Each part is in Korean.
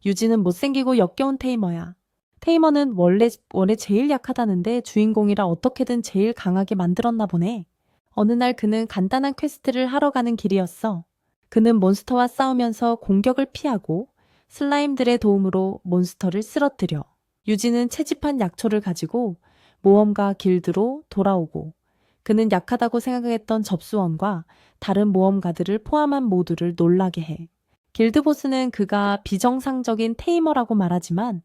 유진은 못생기고 역겨운 테이머야. 테이머는 원래 제일 약하다는데 주인공이라 어떻게든 제일 강하게 만들었나 보네. 어느 날 그는 간단한 퀘스트를 하러 가는 길이었어. 그는 몬스터와 싸우면서 공격을 피하고 슬라임들의 도움으로 몬스터를 쓰러뜨려. 유진은 채집한 약초를 가지고 모험가 길드로 돌아오고 그는 약하다고 생각했던 접수원과 다른 모험가들을 포함한 모두를 놀라게 해. 길드 보스는 그가 비정상적인 테이머라고 말하지만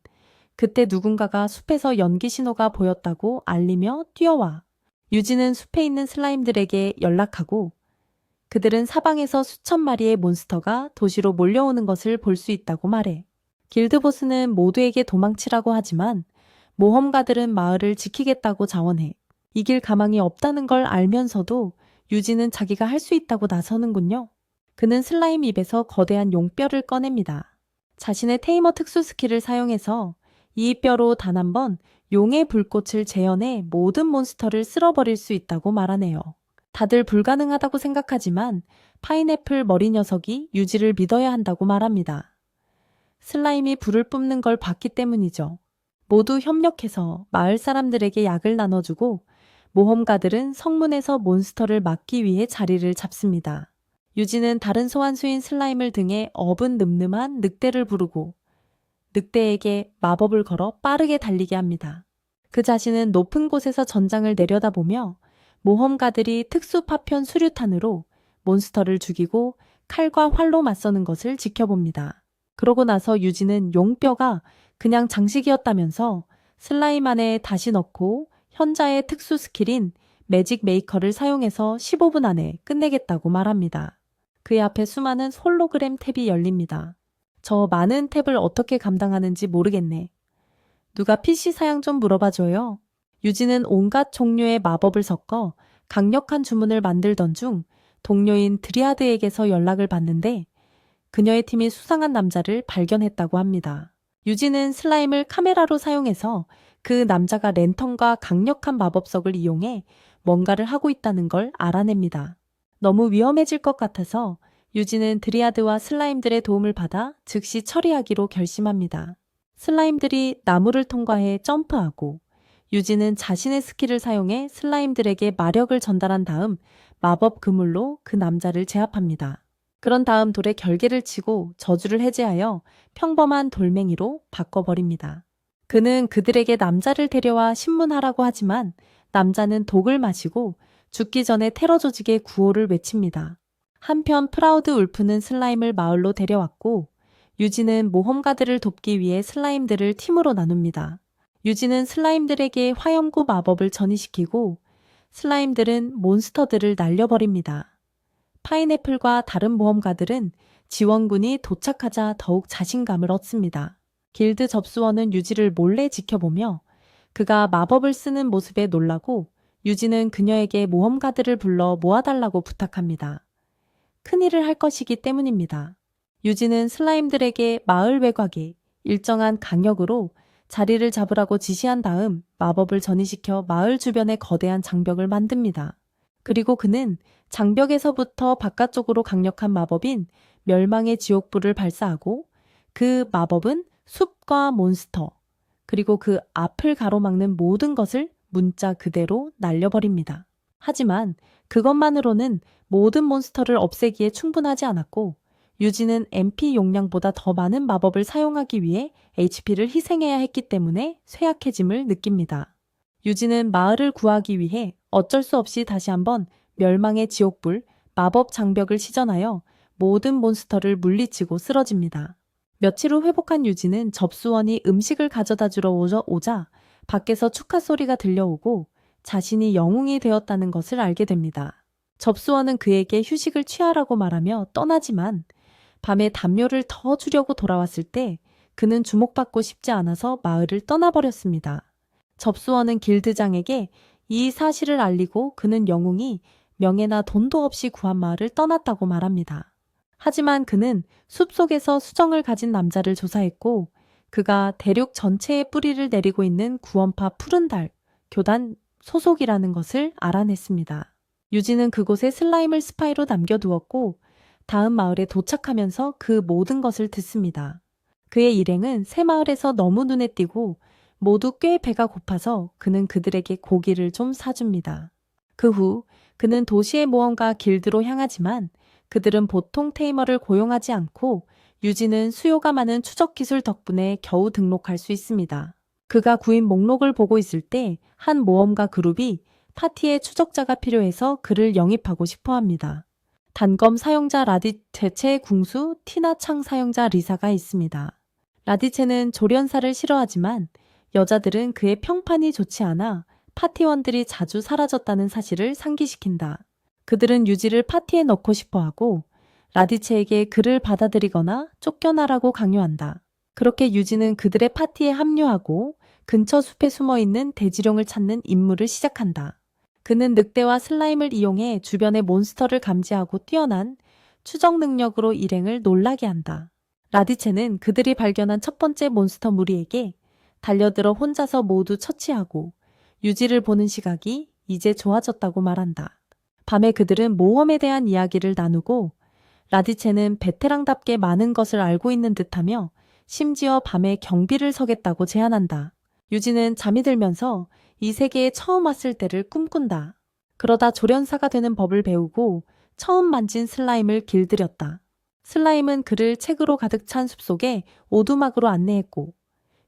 그때 누군가가 숲에서 연기 신호가 보였다고 알리며 뛰어와. 유진은 숲에 있는 슬라임들에게 연락하고 그들은 사방에서 수천 마리의 몬스터가 도시로 몰려오는 것을 볼 수 있다고 말해. 길드 보스는 모두에게 도망치라고 하지만 모험가들은 마을을 지키겠다고 자원해. 이길 가망이 없다는 걸 알면서도 유진은 자기가 할 수 있다고 나서는군요. 그는 슬라임 입에서 거대한 용뼈를 꺼냅니다. 자신의 테이머 특수 스킬을 사용해서 이 뼈로 단 한 번 용의 불꽃을 재현해 모든 몬스터를 쓸어버릴 수 있다고 말하네요. 다들 불가능하다고 생각하지만 파인애플 머리 녀석이 유지를 믿어야 한다고 말합니다. 슬라임이 불을 뿜는 걸 봤기 때문이죠. 모두 협력해서 마을 사람들에게 약을 나눠주고 모험가들은 성문에서 몬스터를 막기 위해 자리를 잡습니다. 유진은 다른 소환수인 슬라임을 등에 업은 늠름한 늑대를 부르고 늑대에게 마법을 걸어 빠르게 달리게 합니다. 그 자신은 높은 곳에서 전장을 내려다보며 모험가들이 특수 파편 수류탄으로 몬스터를 죽이고 칼과 활로 맞서는 것을 지켜봅니다. 그러고 나서 유진은 용뼈가 그냥 장식이었다면서 슬라임 안에 다시 넣고 현자의 특수 스킬인 매직 메이커를 사용해서 15분 안에 끝내겠다고 말합니다. 그의 앞에 수많은 홀로그램 탭이 열립니다. 저 많은 탭을 어떻게 감당하는지 모르겠네. 누가 PC 사양 좀 물어봐줘요. 유진은 온갖 종류의 마법을 섞어 강력한 주문을 만들던 중 동료인 드리아드에게서 연락을 받는데 그녀의 팀이 수상한 남자를 발견했다고 합니다. 유진은 슬라임을 카메라로 사용해서 그 남자가 랜턴과 강력한 마법석을 이용해 뭔가를 하고 있다는 걸 알아냅니다. 너무 위험해질 것 같아서 유진은 드리아드와 슬라임들의 도움을 받아 즉시 처리하기로 결심합니다. 슬라임들이 나무를 통과해 점프하고 유진은 자신의 스킬을 사용해 슬라임들에게 마력을 전달한 다음 마법 그물로 그 남자를 제압합니다. 그런 다음 돌에 결계를 치고 저주를 해제하여 평범한 돌멩이로 바꿔버립니다. 그는 그들에게 남자를 데려와 신문하라고 하지만 남자는 독을 마시고 죽기 전에 테러 조직의 구호를 외칩니다. 한편 프라우드 울프는 슬라임을 마을로 데려왔고 유진은 모험가들을 돕기 위해 슬라임들을 팀으로 나눕니다. 유진은 슬라임들에게 화염구 마법을 전이시키고 슬라임들은 몬스터들을 날려버립니다. 파인애플과 다른 모험가들은 지원군이 도착하자 더욱 자신감을 얻습니다. 길드 접수원은 유지를 몰래 지켜보며 그가 마법을 쓰는 모습에 놀라고 유진은 그녀에게 모험가들을 불러 모아달라고 부탁합니다. 큰일을 할 것이기 때문입니다. 유진은 슬라임들에게 마을 외곽에 일정한 강력으로 자리를 잡으라고 지시한 다음 마법을 전이시켜 마을 주변에 거대한 장벽을 만듭니다. 그리고 그는 장벽에서부터 바깥쪽으로 강력한 마법인 멸망의 지옥불을 발사하고 그 마법은 숲과 몬스터 그리고 그 앞을 가로막는 모든 것을 문자 그대로 날려버립니다. 하지만 그것만으로는 모든 몬스터를 없애기에 충분하지 않았고 유진은 MP 용량보다 더 많은 마법을 사용하기 위해 HP를 희생해야 했기 때문에 쇠약해짐을 느낍니다. 유진은 마을을 구하기 위해 어쩔 수 없이 다시 한번 멸망의 지옥불, 마법 장벽을 시전하여 모든 몬스터를 물리치고 쓰러집니다. 며칠 후 회복한 유진은 접수원이 음식을 가져다 주러 오자 밖에서 축하 소리가 들려오고 자신이 영웅이 되었다는 것을 알게 됩니다. 접수원은 그에게 휴식을 취하라고 말하며 떠나지만 밤에 담요를 더 주려고 돌아왔을 때 그는 주목받고 싶지 않아서 마을을 떠나버렸습니다. 접수원은 길드장에게 이 사실을 알리고 그는 영웅이 명예나 돈도 없이 구한 마을을 떠났다고 말합니다. 하지만 그는 숲속에서 수정을 가진 남자를 조사했고 그가 대륙 전체에 뿌리를 내리고 있는 구원파 푸른 달 교단 소속이라는 것을 알아냈습니다. 유진은 그곳에 슬라임을 스파이로 남겨두었고 다음 마을에 도착하면서 그 모든 것을 듣습니다. 그의 일행은 새마을에서 너무 눈에 띄고 모두 꽤 배가 고파서 그는 그들에게 고기를 좀 사줍니다. 그 후 그는 도시의 모험가 길드로 향하지만 그들은 보통 테이머를 고용하지 않고 유지는 수요가 많은 추적 기술 덕분에 겨우 등록할 수 있습니다. 그가 구인 목록을 보고 있을 때 한 모험가 그룹이 파티에 추적자가 필요해서 그를 영입하고 싶어 합니다. 단검 사용자 라디체의 궁수 티나창 사용자 리사가 있습니다. 라디체는 조련사를 싫어하지만 여자들은 그의 평판이 좋지 않아 파티원들이 자주 사라졌다는 사실을 상기시킨다. 그들은 유지를 파티에 넣고 싶어 하고 라디체에게 그를 받아들이거나 쫓겨나라고 강요한다. 그렇게 유지는 그들의 파티에 합류하고 근처 숲에 숨어있는 대지룡을 찾는 임무를 시작한다. 그는 늑대와 슬라임을 이용해 주변의 몬스터를 감지하고 뛰어난 추적 능력으로 일행을 놀라게 한다. 라디체는 그들이 발견한 첫 번째 몬스터 무리에게 달려들어 혼자서 모두 처치하고 유지를 보는 시각이 이제 좋아졌다고 말한다. 밤에 그들은 모험에 대한 이야기를 나누고 라디체는 베테랑답게 많은 것을 알고 있는 듯하며 심지어 밤에 경비를 서겠다고 제안한다. 유지는 잠이 들면서 이 세계에 처음 왔을 때를 꿈꾼다. 그러다 조련사가 되는 법을 배우고 처음 만진 슬라임을 길들였다. 슬라임은 그를 책으로 가득 찬 숲속에 오두막으로 안내했고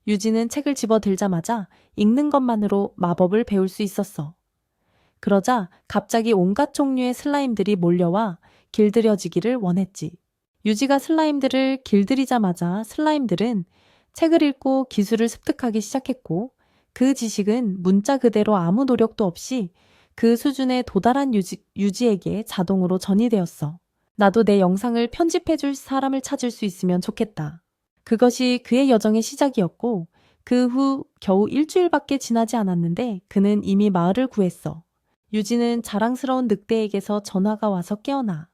유지는 책을 집어들자마자 읽는 것만으로 마법을 배울 수 있었어. 그러자 갑자기 온갖 종류의 슬라임들이 몰려와 길들여지기를 원했지. 유지가 슬라임들을 길들이자마자 슬라임들은 책을 읽고 기술을 습득하기 시작했고 그 지식은 문자 그대로 아무 노력도 없이 그 수준에 도달한 유지에게 자동으로 전이되었어. 나도 내 영상을 편집해줄 사람을 찾을 수 있으면 좋겠다. 그것이 그의 여정의 시작이었고 그 후 겨우 일주일밖에 지나지 않았는데 그는 이미 마을을 구했어. 유지는 자랑스러운 늑대에게서 전화가 와서 깨어나.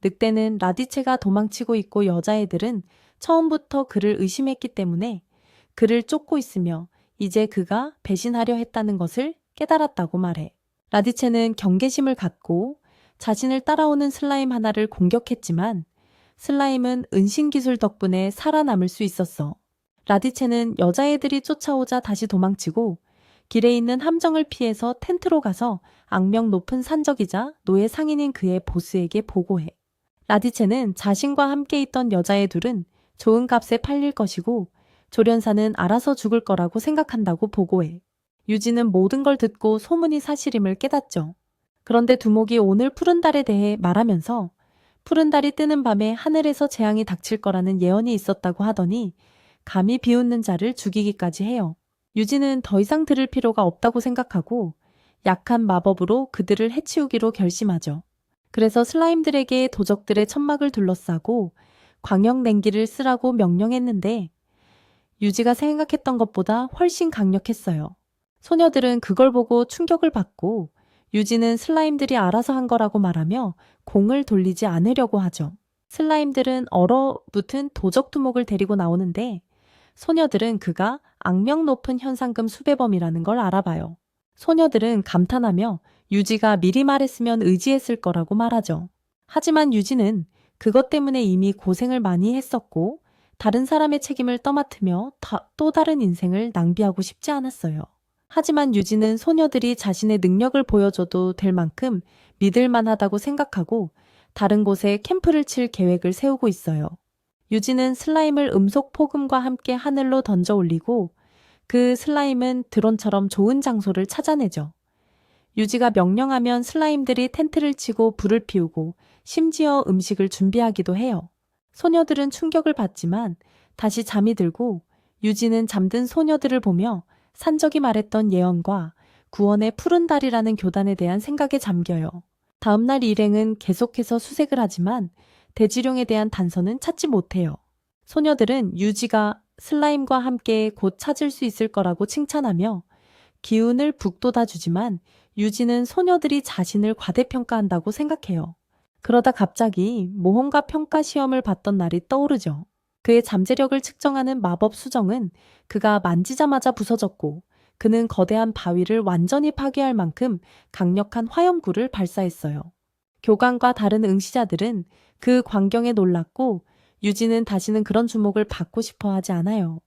늑대는 라디체가 도망치고 있고 여자애들은 처음부터 그를 의심했기 때문에 그를 쫓고 있으며 이제 그가 배신하려 했다는 것을 깨달았다고 말해. 라디체는 경계심을 갖고 자신을 따라오는 슬라임 하나를 공격했지만 슬라임은 은신기술 덕분에 살아남을 수 있었어. 라디체는 여자애들이 쫓아오자 다시 도망치고 길에 있는 함정을 피해서 텐트로 가서 악명 높은 산적이자 노예 상인인 그의 보스에게 보고해. 라디체는 자신과 함께 있던 여자애 둘은 좋은 값에 팔릴 것이고 조련사는 알아서 죽을 거라고 생각한다고 보고해. 유지는 모든 걸 듣고 소문이 사실임을 깨닫죠. 그런데 두목이 오늘 푸른 달에 대해 말하면서 푸른 달이 뜨는 밤에 하늘에서 재앙이 닥칠 거라는 예언이 있었다고 하더니 감히 비웃는 자를 죽이기까지 해요. 유지는 더 이상 들을 필요가 없다고 생각하고 약한 마법으로 그들을 해치우기로 결심하죠. 그래서 슬라임들에게 도적들의 천막을 둘러싸고 광역 냉기를 쓰라고 명령했는데 유지가 생각했던 것보다 훨씬 강력했어요. 소녀들은 그걸 보고 충격을 받고 유지는 슬라임들이 알아서 한 거라고 말하며 공을 돌리지 않으려고 하죠. 슬라임들은 얼어붙은 도적 두목을 데리고 나오는데 소녀들은 그가 악명 높은 현상금 수배범이라는 걸 알아봐요. 소녀들은 감탄하며 유지가 미리 말했으면 의지했을 거라고 말하죠. 하지만 유지는 그것 때문에 이미 고생을 많이 했었고 다른 사람의 책임을 떠맡으며 또 다른 인생을 낭비하고 싶지 않았어요. 하지만 유지는 소녀들이 자신의 능력을 보여줘도 될 만큼 믿을 만하다고 생각하고 다른 곳에 캠프를 칠 계획을 세우고 있어요. 유지는 슬라임을 음속 폭음과 함께 하늘로 던져 올리고 그 슬라임은 드론처럼 좋은 장소를 찾아내죠. 유지가 명령하면 슬라임들이 텐트를 치고 불을 피우고 심지어 음식을 준비하기도 해요. 소녀들은 충격을 받지만 다시 잠이 들고 유지는 잠든 소녀들을 보며 산적이 말했던 예언과 구원의 푸른 달이라는 교단에 대한 생각에 잠겨요. 다음날 일행은 계속해서 수색을 하지만 대지룡에 대한 단서는 찾지 못해요. 소녀들은 유지가 슬라임과 함께 곧 찾을 수 있을 거라고 칭찬하며 기운을 북돋아 주지만 유지는 소녀들이 자신을 과대평가한다고 생각해요. 그러다 갑자기 모험가 평가 시험을 봤던 날이 떠오르죠. 그의 잠재력을 측정하는 마법 수정은 그가 만지자마자 부서졌고 그는 거대한 바위를 완전히 파괴할 만큼 강력한 화염구를 발사했어요. 교관과 다른 응시자들은 그 광경에 놀랐고 유진은 다시는 그런 주목을 받고 싶어 하지 않아요.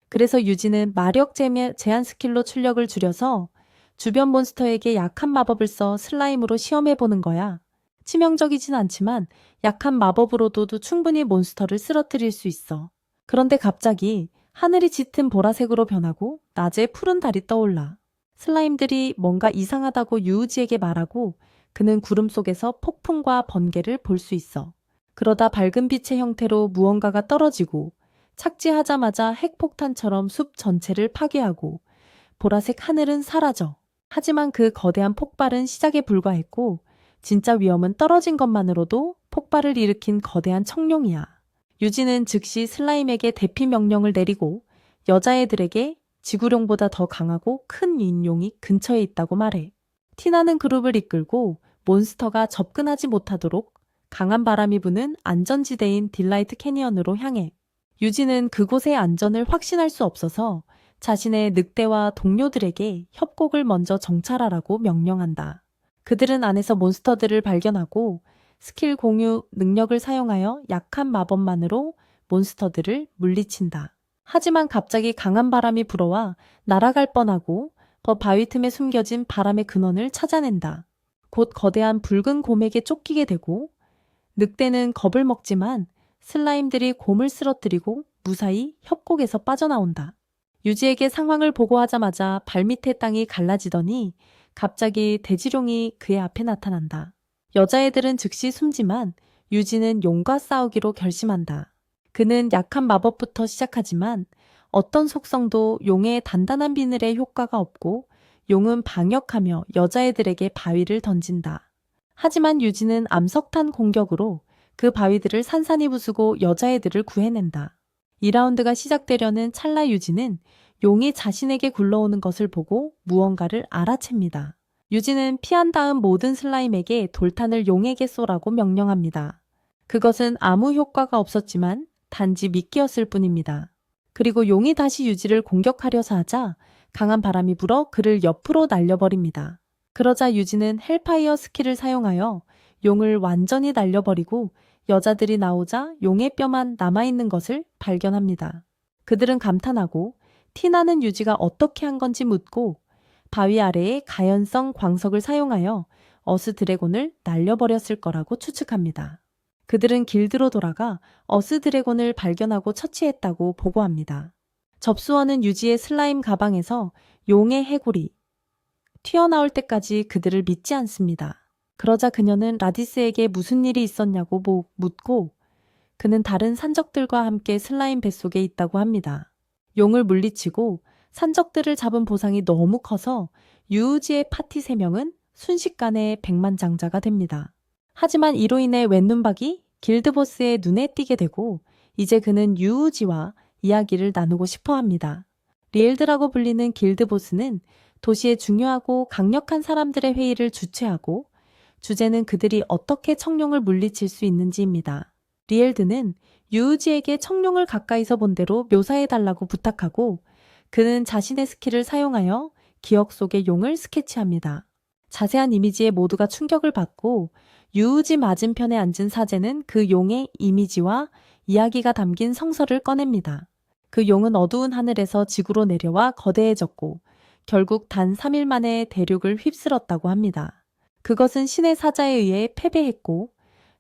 그래서 유진은 마력 제한 스킬로 출력을 줄여서 주변 몬스터에게 약한 마법을 써 슬라임으로 시험해보는 거야. 치명적이진 않지만 약한 마법으로도 충분히 몬스터를 쓰러뜨릴 수 있어. 그런데 갑자기 하늘이 짙은 보라색으로 변하고 낮에 푸른 달이 떠올라. 슬라임들이 뭔가 이상하다고 유우지에게 말하고 그는 구름 속에서 폭풍과 번개를 볼 수 있어. 그러다 밝은 빛의 형태로 무언가가 떨어지고 착지하자마자 핵폭탄처럼 숲 전체를 파괴하고 보라색 하늘은 사라져. 하지만 그 거대한 폭발은 시작에 불과했고 진짜 위험은 떨어진 것만으로도 폭발을 일으킨 거대한 청룡이야. 유진은 즉시 슬라임에게 대피 명령을 내리고 여자애들에게 지구룡보다 더 강하고 큰 인용이 근처에 있다고 말해. 티나는 그룹을 이끌고 몬스터가 접근하지 못하도록 강한 바람이 부는 안전지대인 딜라이트 캐니언으로 향해. 유진은 그곳의 안전을 확신할 수 없어서 자신의 늑대와 동료들에게 협곡을 먼저 정찰하라고 명령한다. 그들은 안에서 몬스터들을 발견하고 스킬 공유 능력을 사용하여 약한 마법만으로 몬스터들을 물리친다. 하지만 갑자기 강한 바람이 불어와 날아갈 뻔하고 그 바위 틈에 숨겨진 바람의 근원을 찾아낸다. 곧 거대한 붉은 곰에게 쫓기게 되고 늑대는 겁을 먹지만 슬라임들이 곰을 쓰러뜨리고 무사히 협곡에서 빠져나온다. 유지에게 상황을 보고하자마자 발밑의 땅이 갈라지더니 갑자기 대지룡이 그의 앞에 나타난다. 여자애들은 즉시 숨지만 유지는 용과 싸우기로 결심한다. 그는 약한 마법부터 시작하지만 어떤 속성도 용의 단단한 비늘에 효과가 없고 용은 방역하며 여자애들에게 바위를 던진다. 하지만 유지는 암석탄 공격으로 그 바위들을 산산이 부수고 여자애들을 구해낸다. 2라운드가 시작되려는 찰나 유지는 용이 자신에게 굴러오는 것을 보고 무언가를 알아챕니다. 유지는 피한 다음 모든 슬라임에게 돌탄을 용에게 쏘라고 명령합니다. 그것은 아무 효과가 없었지만 단지 미끼였을 뿐입니다. 그리고 용이 다시 유지를 공격하려서 하자 강한 바람이 불어 그를 옆으로 날려버립니다. 그러자 유지는 헬파이어 스킬을 사용하여 용을 완전히 날려버리고 여자들이 나오자 용의 뼈만 남아있는 것을 발견합니다. 그들은 감탄하고 티나는 유지가 어떻게 한 건지 묻고 바위 아래에 가연성 광석을 사용하여 어스 드래곤을 날려버렸을 거라고 추측합니다. 그들은 길드로 돌아가 어스 드래곤을 발견하고 처치했다고 보고합니다. 접수원은 유지의 슬라임 가방에서 용의 해골이 튀어나올 때까지 그들을 믿지 않습니다. 그러자 그녀는 라디스에게 무슨 일이 있었냐고 묻고 그는 다른 산적들과 함께 슬라임 뱃속에 있다고 합니다. 용을 물리치고 산적들을 잡은 보상이 너무 커서 유우지의 파티 3명은 순식간에 백만장자가 됩니다. 하지만 이로 인해 웬눈박이 길드보스의 눈에 띄게 되고 이제 그는 유우지와 이야기를 나누고 싶어 합니다. 리엘드라고 불리는 길드보스는 도시의 중요하고 강력한 사람들의 회의를 주최하고 주제는 그들이 어떻게 청룡을 물리칠 수 있는지입니다. 리엘드는 유우지에게 청룡을 가까이서 본 대로 묘사해달라고 부탁하고 그는 자신의 스킬을 사용하여 기억 속의 용을 스케치합니다. 자세한 이미지에 모두가 충격을 받고 유우지 맞은편에 앉은 사제는 그 용의 이미지와 이야기가 담긴 성서를 꺼냅니다. 그 용은 어두운 하늘에서 지구로 내려와 거대해졌고 결국 단 3일 만에 대륙을 휩쓸었다고 합니다. 그것은 신의 사자에 의해 패배했고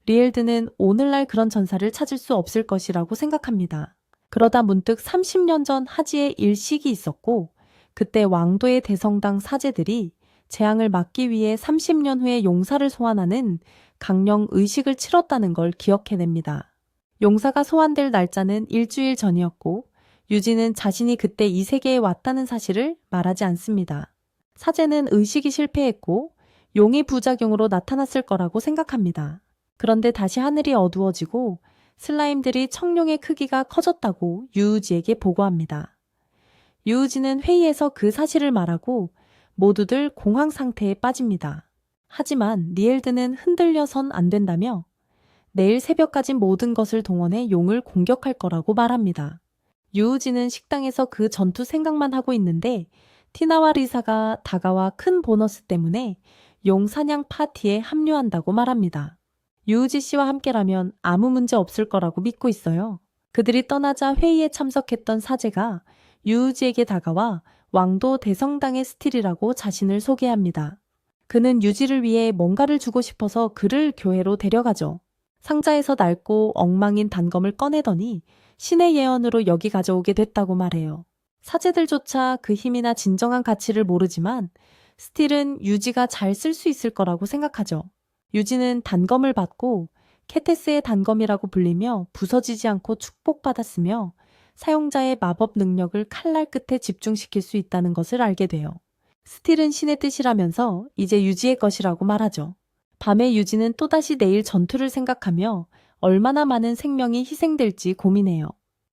리엘드는 오늘날 그런 전사를 찾을 수 없을 것이라고 생각합니다. 그러다 문득 30년 전 하지에 일식이 있었고 그때 왕도의 대성당 사제들이 재앙을 막기 위해 30년 후에 용사를 소환하는 강령 의식을 치렀다는 걸 기억해냅니다. 용사가 소환될 날짜는 일주일 전이었고 유지는 자신이 그때 이 세계에 왔다는 사실을 말하지 않습니다. 사제는 의식이 실패했고 용의 부작용으로 나타났을 거라고 생각합니다. 그런데 다시 하늘이 어두워지고 슬라임들이 청룡의 크기가 커졌다고 유우지에게 보고합니다. 유우지는 회의에서 그 사실을 말하고 모두들 공황 상태에 빠집니다. 하지만 리엘드는 흔들려선 안 된다며 내일 새벽까지 모든 것을 동원해 용을 공격할 거라고 말합니다. 유우지는 식당에서 그 전투 생각만 하고 있는데 티나와 리사가 다가와 큰 보너스 때문에 용 사냥 파티에 합류한다고 말합니다. 유우지 씨와 함께라면 아무 문제 없을 거라고 믿고 있어요. 그들이 떠나자 회의에 참석했던 사제가 유우지에게 다가와 왕도 대성당의 스틸이라고 자신을 소개합니다. 그는 유지를 위해 뭔가를 주고 싶어서 그를 교회로 데려가죠. 상자에서 낡고 엉망인 단검을 꺼내더니 신의 예언으로 여기 가져오게 됐다고 말해요. 사제들조차 그 힘이나 진정한 가치를 모르지만 스틸은 유지가 잘 쓸 수 있을 거라고 생각하죠. 유지는 단검을 받고 케테스의 단검이라고 불리며 부서지지 않고 축복받았으며 사용자의 마법 능력을 칼날 끝에 집중시킬 수 있다는 것을 알게 돼요. 스틸은 신의 뜻이라면서 이제 유지의 것이라고 말하죠. 밤에 유지는 또다시 내일 전투를 생각하며 얼마나 많은 생명이 희생될지 고민해요.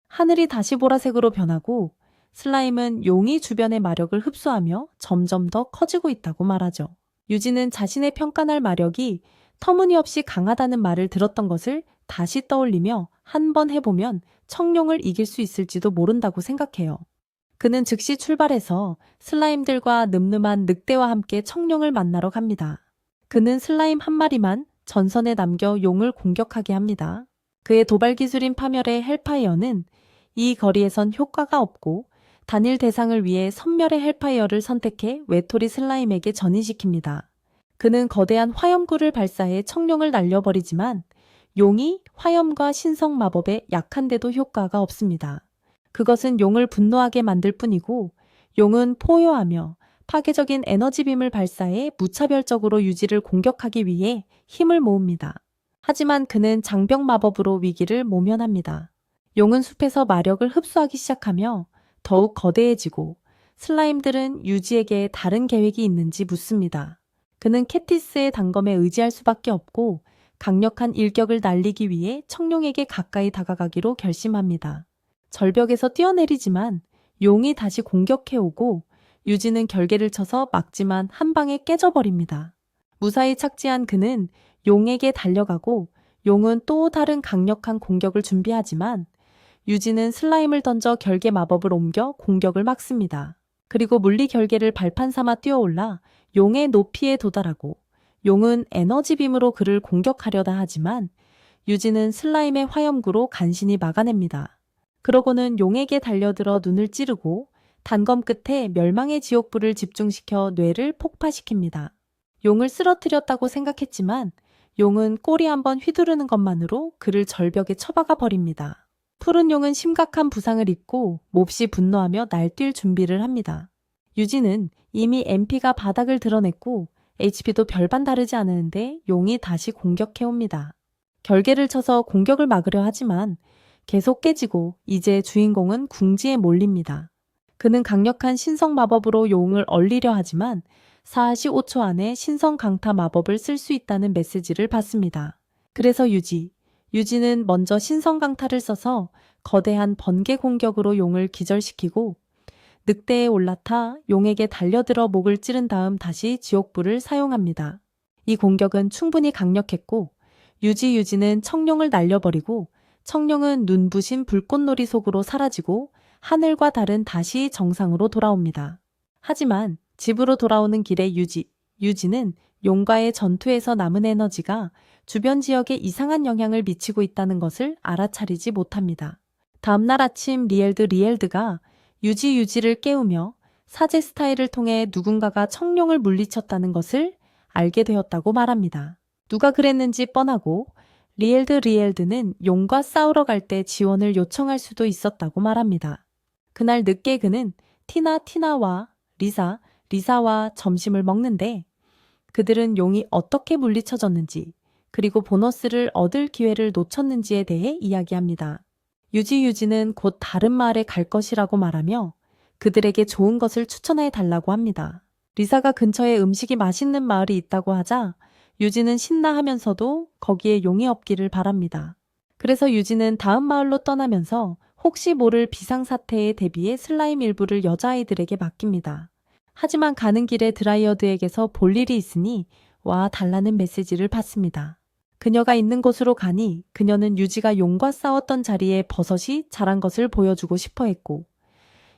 하늘이 다시 보라색으로 변하고 슬라임은 용이 주변의 마력을 흡수하며 점점 더 커지고 있다고 말하죠. 유지는 자신의 평가날 마력이 터무니없이 강하다는 말을 들었던 것을 다시 떠올리며 한 번 해보면 청룡을 이길 수 있을지도 모른다고 생각해요. 그는 즉시 출발해서 슬라임들과 늠름한 늑대와 함께 청룡을 만나러 갑니다. 그는 슬라임 한 마리만 전선에 남겨 용을 공격하게 합니다. 그의 도발 기술인 파멸의 헬파이어는 이 거리에선 효과가 없고 단일 대상을 위해 선멸의 헬파이어를 선택해 외톨이 슬라임에게 전이시킵니다. 그는 거대한 화염구를 발사해 청룡을 날려버리지만 용이 화염과 신성 마법에 약한데도 효과가 없습니다. 그것은 용을 분노하게 만들 뿐이고 용은 포효하며 파괴적인 에너지빔을 발사해 무차별적으로 유지를 공격하기 위해 힘을 모읍니다. 하지만 그는 장벽 마법으로 위기를 모면합니다. 용은 숲에서 마력을 흡수하기 시작하며 더욱 거대해지고 슬라임들은 유지에게 다른 계획이 있는지 묻습니다. 그는 캐티스의 단검에 의지할 수밖에 없고 강력한 일격을 날리기 위해 청룡에게 가까이 다가가기로 결심합니다. 절벽에서 뛰어내리지만 용이 다시 공격해오고 유지는 결계를 쳐서 막지만 한 방에 깨져버립니다. 무사히 착지한 그는 용에게 달려가고 용은 또 다른 강력한 공격을 준비하지만 유지는 슬라임을 던져 결계 마법을 옮겨 공격을 막습니다. 그리고 물리 결계를 발판 삼아 뛰어올라 용의 높이에 도달하고 용은 에너지빔으로 그를 공격하려다 하지만 유지는 슬라임의 화염구로 간신히 막아냅니다. 그러고는 용에게 달려들어 눈을 찌르고 단검 끝에 멸망의 지옥불을 집중시켜 뇌를 폭파시킵니다. 용을 쓰러뜨렸다고 생각했지만 용은 꼬리 한번 휘두르는 것만으로 그를 절벽에 처박아 버립니다. 푸른 용은 심각한 부상을 입고 몹시 분노하며 날뛸 준비를 합니다. 유지는 이미 MP가 바닥을 드러냈고 HP도 별반 다르지 않은데 용이 다시 공격해옵니다. 결계를 쳐서 공격을 막으려 하지만 계속 깨지고 이제 주인공은 궁지에 몰립니다. 그는 강력한 신성 마법으로 용을 얼리려 하지만 45초 안에 신성 강타 마법을 쓸 수 있다는 메시지를 받습니다. 그래서 유지는 먼저 신성 강타를 써서 거대한 번개 공격으로 용을 기절시키고 늑대에 올라타 용에게 달려들어 목을 찌른 다음 다시 지옥불을 사용합니다. 이 공격은 충분히 강력했고 유지는 청룡을 날려버리고 청룡은 눈부신 불꽃놀이 속으로 사라지고 하늘과 달은 다시 정상으로 돌아옵니다. 하지만 집으로 돌아오는 길에 유지는 용과의 전투에서 남은 에너지가 주변 지역에 이상한 영향을 미치고 있다는 것을 알아차리지 못합니다. 다음날 아침 리엘드가 유지를 깨우며 사제 스타일을 통해 누군가가 청룡을 물리쳤다는 것을 알게 되었다고 말합니다. 누가 그랬는지 뻔하고 리엘드는 용과 싸우러 갈 때 지원을 요청할 수도 있었다고 말합니다. 그날 늦게 그는 티나와 리사와 점심을 먹는데 그들은 용이 어떻게 물리쳐졌는지 그리고 보너스를 얻을 기회를 놓쳤는지에 대해 이야기합니다. 유지는 곧 다른 마을에 갈 것이라고 말하며 그들에게 좋은 것을 추천해 달라고 합니다. 리사가 근처에 음식이 맛있는 마을이 있다고 하자 유지는 신나하면서도 거기에 용이 없기를 바랍니다. 그래서 유지는 다음 마을로 떠나면서 혹시 모를 비상사태에 대비해 슬라임 일부를 여자아이들에게 맡깁니다. 하지만 가는 길에 드라이어드에게서 볼 일이 있으니 와 달라는 메시지를 받습니다. 그녀가 있는 곳으로 가니 그녀는 유지가 용과 싸웠던 자리에 버섯이 자란 것을 보여주고 싶어 했고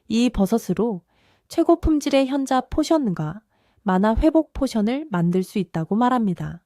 이 버섯으로 최고 품질의 현자 포션과 만화 회복 포션을 만들 수 있다고 말합니다.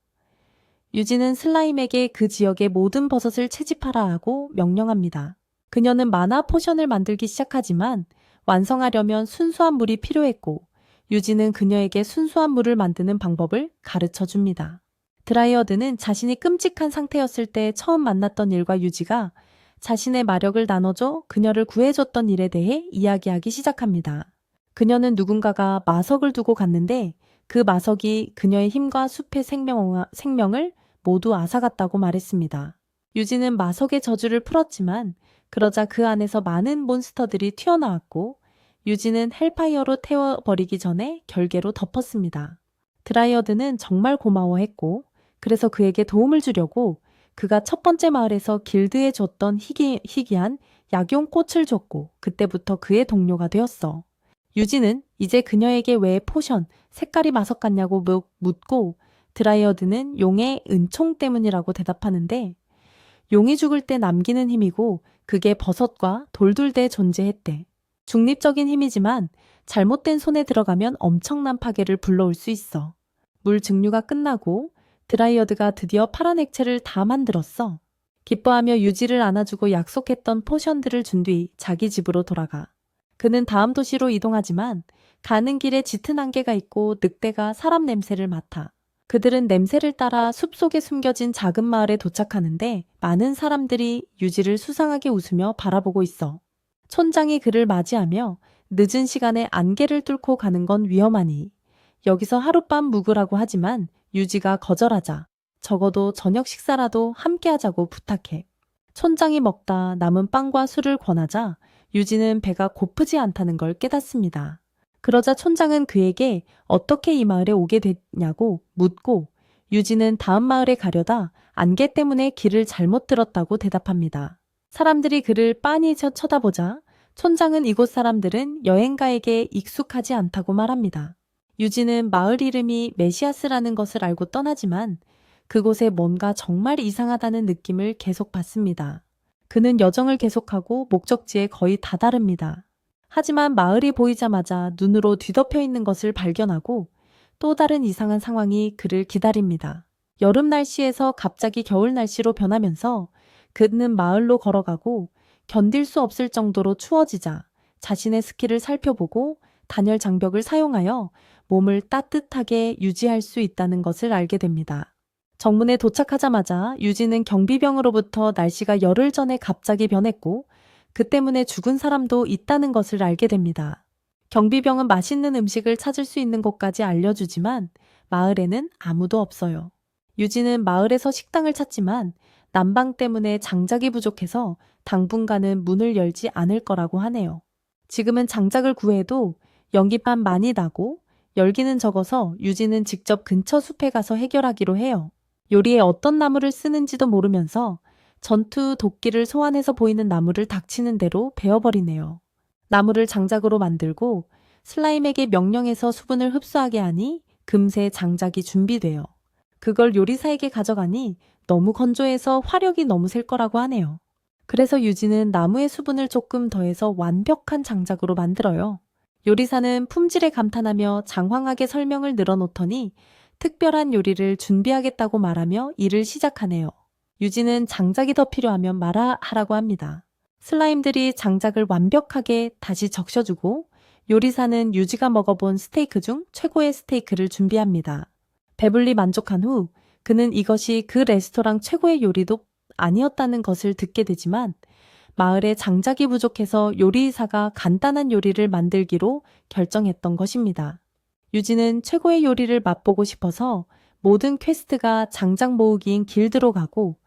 유지는 슬라임에게 그 지역의 모든 버섯을 채집하라 하고 명령합니다. 그녀는 마나 포션을 만들기 시작하지만 완성하려면 순수한 물이 필요했고 유지는 그녀에게 순수한 물을 만드는 방법을 가르쳐 줍니다. 드라이어드는 자신이 끔찍한 상태였을 때 처음 만났던 일과 유지가 자신의 마력을 나눠줘 그녀를 구해줬던 일에 대해 이야기하기 시작합니다. 그녀는 누군가가 마석을 두고 갔는데 그 마석이 그녀의 힘과 숲의 생명을 모두 앗아갔다고 말했습니다. 유지는 마석의 저주를 풀었지만 그러자 그 안에서 많은 몬스터들이 튀어나왔고 유지는 헬파이어로 태워버리기 전에 결계로 덮었습니다. 드라이어드는 정말 고마워했고 그래서 그에게 도움을 주려고 그가 첫 번째 마을에서 길드에 줬던 희귀한 약용꽃을 줬고 그때부터 그의 동료가 되었어. 유지는 이제 그녀에게 왜 포션, 색깔이 마석 같냐고 묻고 드라이어드는 용의 은총 때문이라고 대답하는데 용이 죽을 때 남기는 힘이고 그게 버섯과 돌둘대 존재했대. 중립적인 힘이지만 잘못된 손에 들어가면 엄청난 파괴를 불러올 수 있어. 물 증류가 끝나고 드라이어드가 드디어 파란 액체를 다 만들었어. 기뻐하며 유지를 안아주고 약속했던 포션들을 준 뒤 자기 집으로 돌아가. 그는 다음 도시로 이동하지만 가는 길에 짙은 안개가 있고 늑대가 사람 냄새를 맡아. 그들은 냄새를 따라 숲속에 숨겨진 작은 마을에 도착하는데 많은 사람들이 유지를 수상하게 웃으며 바라보고 있어. 촌장이 그를 맞이하며 늦은 시간에 안개를 뚫고 가는 건 위험하니 여기서 하룻밤 묵으라고 하지만 유지가 거절하자 적어도 저녁 식사라도 함께 하자고 부탁해. 촌장이 먹다 남은 빵과 술을 권하자 유지는 배가 고프지 않다는 걸 깨닫습니다. 그러자 촌장은 그에게 어떻게 이 마을에 오게 됐냐고 묻고 유지는 다음 마을에 가려다 안개 때문에 길을 잘못 들었다고 대답합니다. 사람들이 그를 빤히 쳐다보자 촌장은 이곳 사람들은 여행가에게 익숙하지 않다고 말합니다. 유지는 마을 이름이 메시아스라는 것을 알고 떠나지만 그곳에 뭔가 정말 이상하다는 느낌을 계속 받습니다. 그는 여정을 계속하고 목적지에 거의 다다릅니다. 하지만 마을이 보이자마자 눈으로 뒤덮여 있는 것을 발견하고 또 다른 이상한 상황이 그를 기다립니다. 여름 날씨에서 갑자기 겨울 날씨로 변하면서 그는 마을로 걸어가고 견딜 수 없을 정도로 추워지자 자신의 스킬을 살펴보고 단열 장벽을 사용하여 몸을 따뜻하게 유지할 수 있다는 것을 알게 됩니다. 정문에 도착하자마자 유지는 경비병으로부터 날씨가 열흘 전에 갑자기 변했고 그 때문에 죽은 사람도 있다는 것을 알게 됩니다. 경비병은 맛있는 음식을 찾을 수 있는 곳까지 알려주지만 마을에는 아무도 없어요. 유지는 마을에서 식당을 찾지만 난방 때문에 장작이 부족해서 당분간은 문을 열지 않을 거라고 하네요. 지금은 장작을 구해도 연기만 많이 나고 열기는 적어서 유지는 직접 근처 숲에 가서 해결하기로 해요. 요리에 어떤 나무를 쓰는지도 모르면서 전투 도끼를 소환해서 보이는 나무를 닥치는 대로 베어버리네요. 나무를 장작으로 만들고 슬라임에게 명령해서 수분을 흡수하게 하니 금세 장작이 준비돼요. 그걸 요리사에게 가져가니 너무 건조해서 화력이 너무 셀 거라고 하네요. 그래서 유지는 나무의 수분을 조금 더해서 완벽한 장작으로 만들어요. 요리사는 품질에 감탄하며 장황하게 설명을 늘어놓더니 특별한 요리를 준비하겠다고 말하며 일을 시작하네요. 유지는 장작이 더 필요하면 말하라고 합니다. 슬라임들이 장작을 완벽하게 다시 적셔주고 요리사는 유지가 먹어본 스테이크 중 최고의 스테이크를 준비합니다. 배불리 만족한 후 그는 이것이 그 레스토랑 최고의 요리도 아니었다는 것을 듣게 되지만 마을에 장작이 부족해서 요리사가 간단한 요리를 만들기로 결정했던 것입니다. 유지는 최고의 요리를 맛보고 싶어서 모든 퀘스트가 장작 모으기인 길드로 가고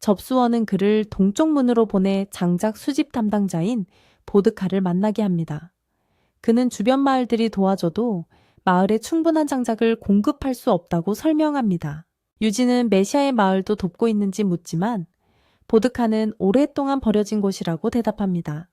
접수원은 그를 동쪽 문으로 보내 장작 수집 담당자인 보드카를 만나게 합니다. 그는 주변 마을들이 도와줘도 마을에 충분한 장작을 공급할 수 없다고 설명합니다. 유지는 메시아의 마을도 돕고 있는지 묻지만 보드카는 오랫동안 버려진 곳이라고 대답합니다.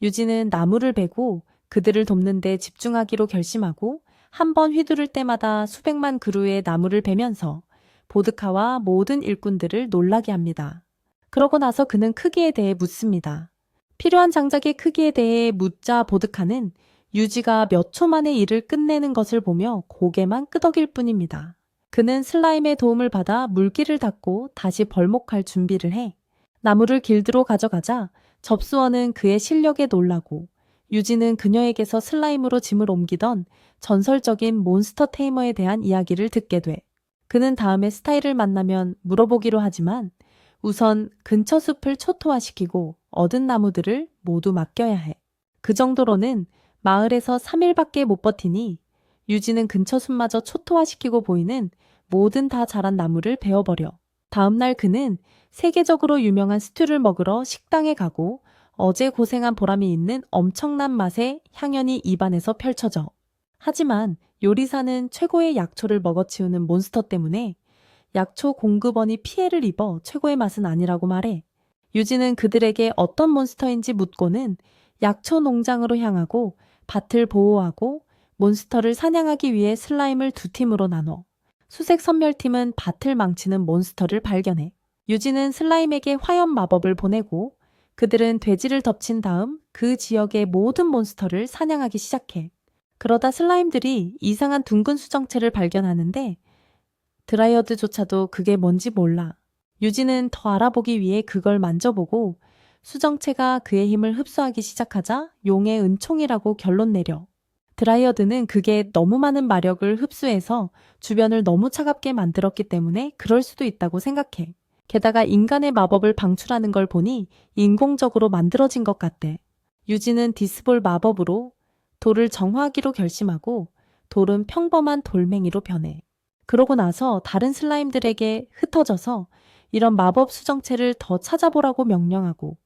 유지는 나무를 베고 그들을 돕는 데 집중하기로 결심하고 한 번 휘두를 때마다 수백만 그루의 나무를 베면서 보드카와 모든 일꾼들을 놀라게 합니다. 그러고 나서 그는 크기에 대해 묻습니다. 필요한 장작의 크기에 대해 묻자 보드카는 유지가 몇 초 만에 일을 끝내는 것을 보며 고개만 끄덕일 뿐입니다. 그는 슬라임의 도움을 받아 물기를 닦고 다시 벌목할 준비를 해. 나무를 길드로 가져가자 접수원은 그의 실력에 놀라고 유진은 그녀에게서 슬라임으로 짐을 옮기던 전설적인 몬스터 테이머에 대한 이야기를 듣게 돼. 그는 다음에 스타일을 만나면 물어보기로 하지만 우선 근처 숲을 초토화시키고 얻은 나무들을 모두 맡겨야 해. 그 정도로는 마을에서 3일밖에 못 버티니 유진은 근처 숲마저 초토화시키고 보이는 뭐든 다 자란 나무를 베어버려. 다음날 그는 세계적으로 유명한 스튜를 먹으러 식당에 가고 어제 고생한 보람이 있는 엄청난 맛의 향연이 입안에서 펼쳐져. 하지만 요리사는 최고의 약초를 먹어치우는 몬스터 때문에 약초 공급원이 피해를 입어 최고의 맛은 아니라고 말해. 유진은 그들에게 어떤 몬스터인지 묻고는 약초 농장으로 향하고 밭을 보호하고 몬스터를 사냥하기 위해 슬라임을 두 팀으로 나눠. 수색 선멸팀은 밭을 망치는 몬스터를 발견해. 유진은 슬라임에게 화염 마법을 보내고 그들은 돼지를 덮친 다음 그 지역의 모든 몬스터를 사냥하기 시작해. 그러다 슬라임들이 이상한 둥근 수정체를 발견하는데 드라이어드조차도 그게 뭔지 몰라. 유진은 더 알아보기 위해 그걸 만져보고 수정체가 그의 힘을 흡수하기 시작하자 용의 은총이라고 결론 내려. 드라이어드는 그게 너무 많은 마력을 흡수해서 주변을 너무 차갑게 만들었기 때문에 그럴 수도 있다고 생각해. 게다가 인간의 마법을 방출하는 걸 보니 인공적으로 만들어진 것 같대. 유진은 디스볼 마법으로 돌을 정화하기로 결심하고 돌은 평범한 돌멩이로 변해. 그러고 나서 다른 슬라임들에게 흩어져서 이런 마법 수정체를 더 찾아보라고 명령하고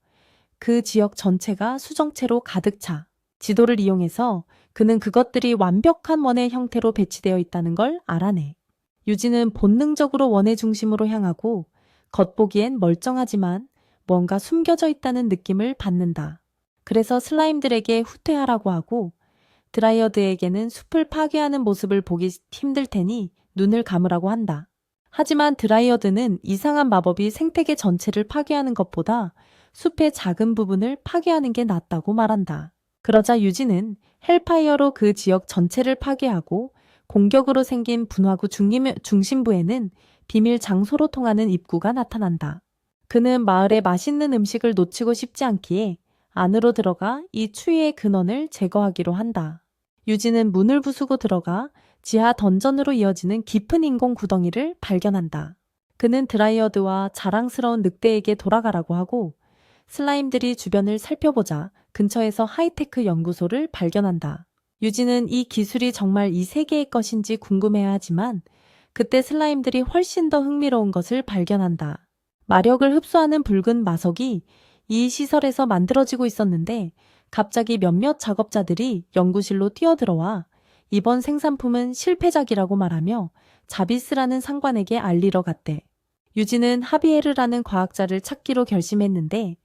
그 지역 전체가 수정체로 가득 차. 지도를 이용해서 그는 그것들이 완벽한 원의 형태로 배치되어 있다는 걸 알아내. 유진은 본능적으로 원의 중심으로 향하고 겉보기엔 멀쩡하지만 뭔가 숨겨져 있다는 느낌을 받는다. 그래서 슬라임들에게 후퇴하라고 하고 드라이어드에게는 숲을 파괴하는 모습을 보기 힘들 테니 눈을 감으라고 한다. 하지만 드라이어드는 이상한 마법이 생태계 전체를 파괴하는 것보다 숲의 작은 부분을 파괴하는 게 낫다고 말한다. 그러자 유진은 헬파이어로 그 지역 전체를 파괴하고 공격으로 생긴 분화구 중심부에는 비밀 장소로 통하는 입구가 나타난다. 그는 마을의 맛있는 음식을 놓치고 싶지 않기에 안으로 들어가 이 추위의 근원을 제거하기로 한다. 유진은 문을 부수고 들어가 지하 던전으로 이어지는 깊은 인공 구덩이를 발견한다. 그는 드라이어드와 자랑스러운 늑대에게 돌아가라고 하고 슬라임들이 주변을 살펴보자 근처에서 하이테크 연구소를 발견한다. 유진은 이 기술이 정말 이 세계의 것인지 궁금해하지만 그때 슬라임들이 훨씬 더 흥미로운 것을 발견한다. 마력을 흡수하는 붉은 마석이 이 시설에서 만들어지고 있었는데 갑자기 몇몇 작업자들이 연구실로 뛰어들어와 이번 생산품은 실패작이라고 말하며 자비스라는 상관에게 알리러 갔대. 유진은 하비에르라는 과학자를 찾기로 결심했는데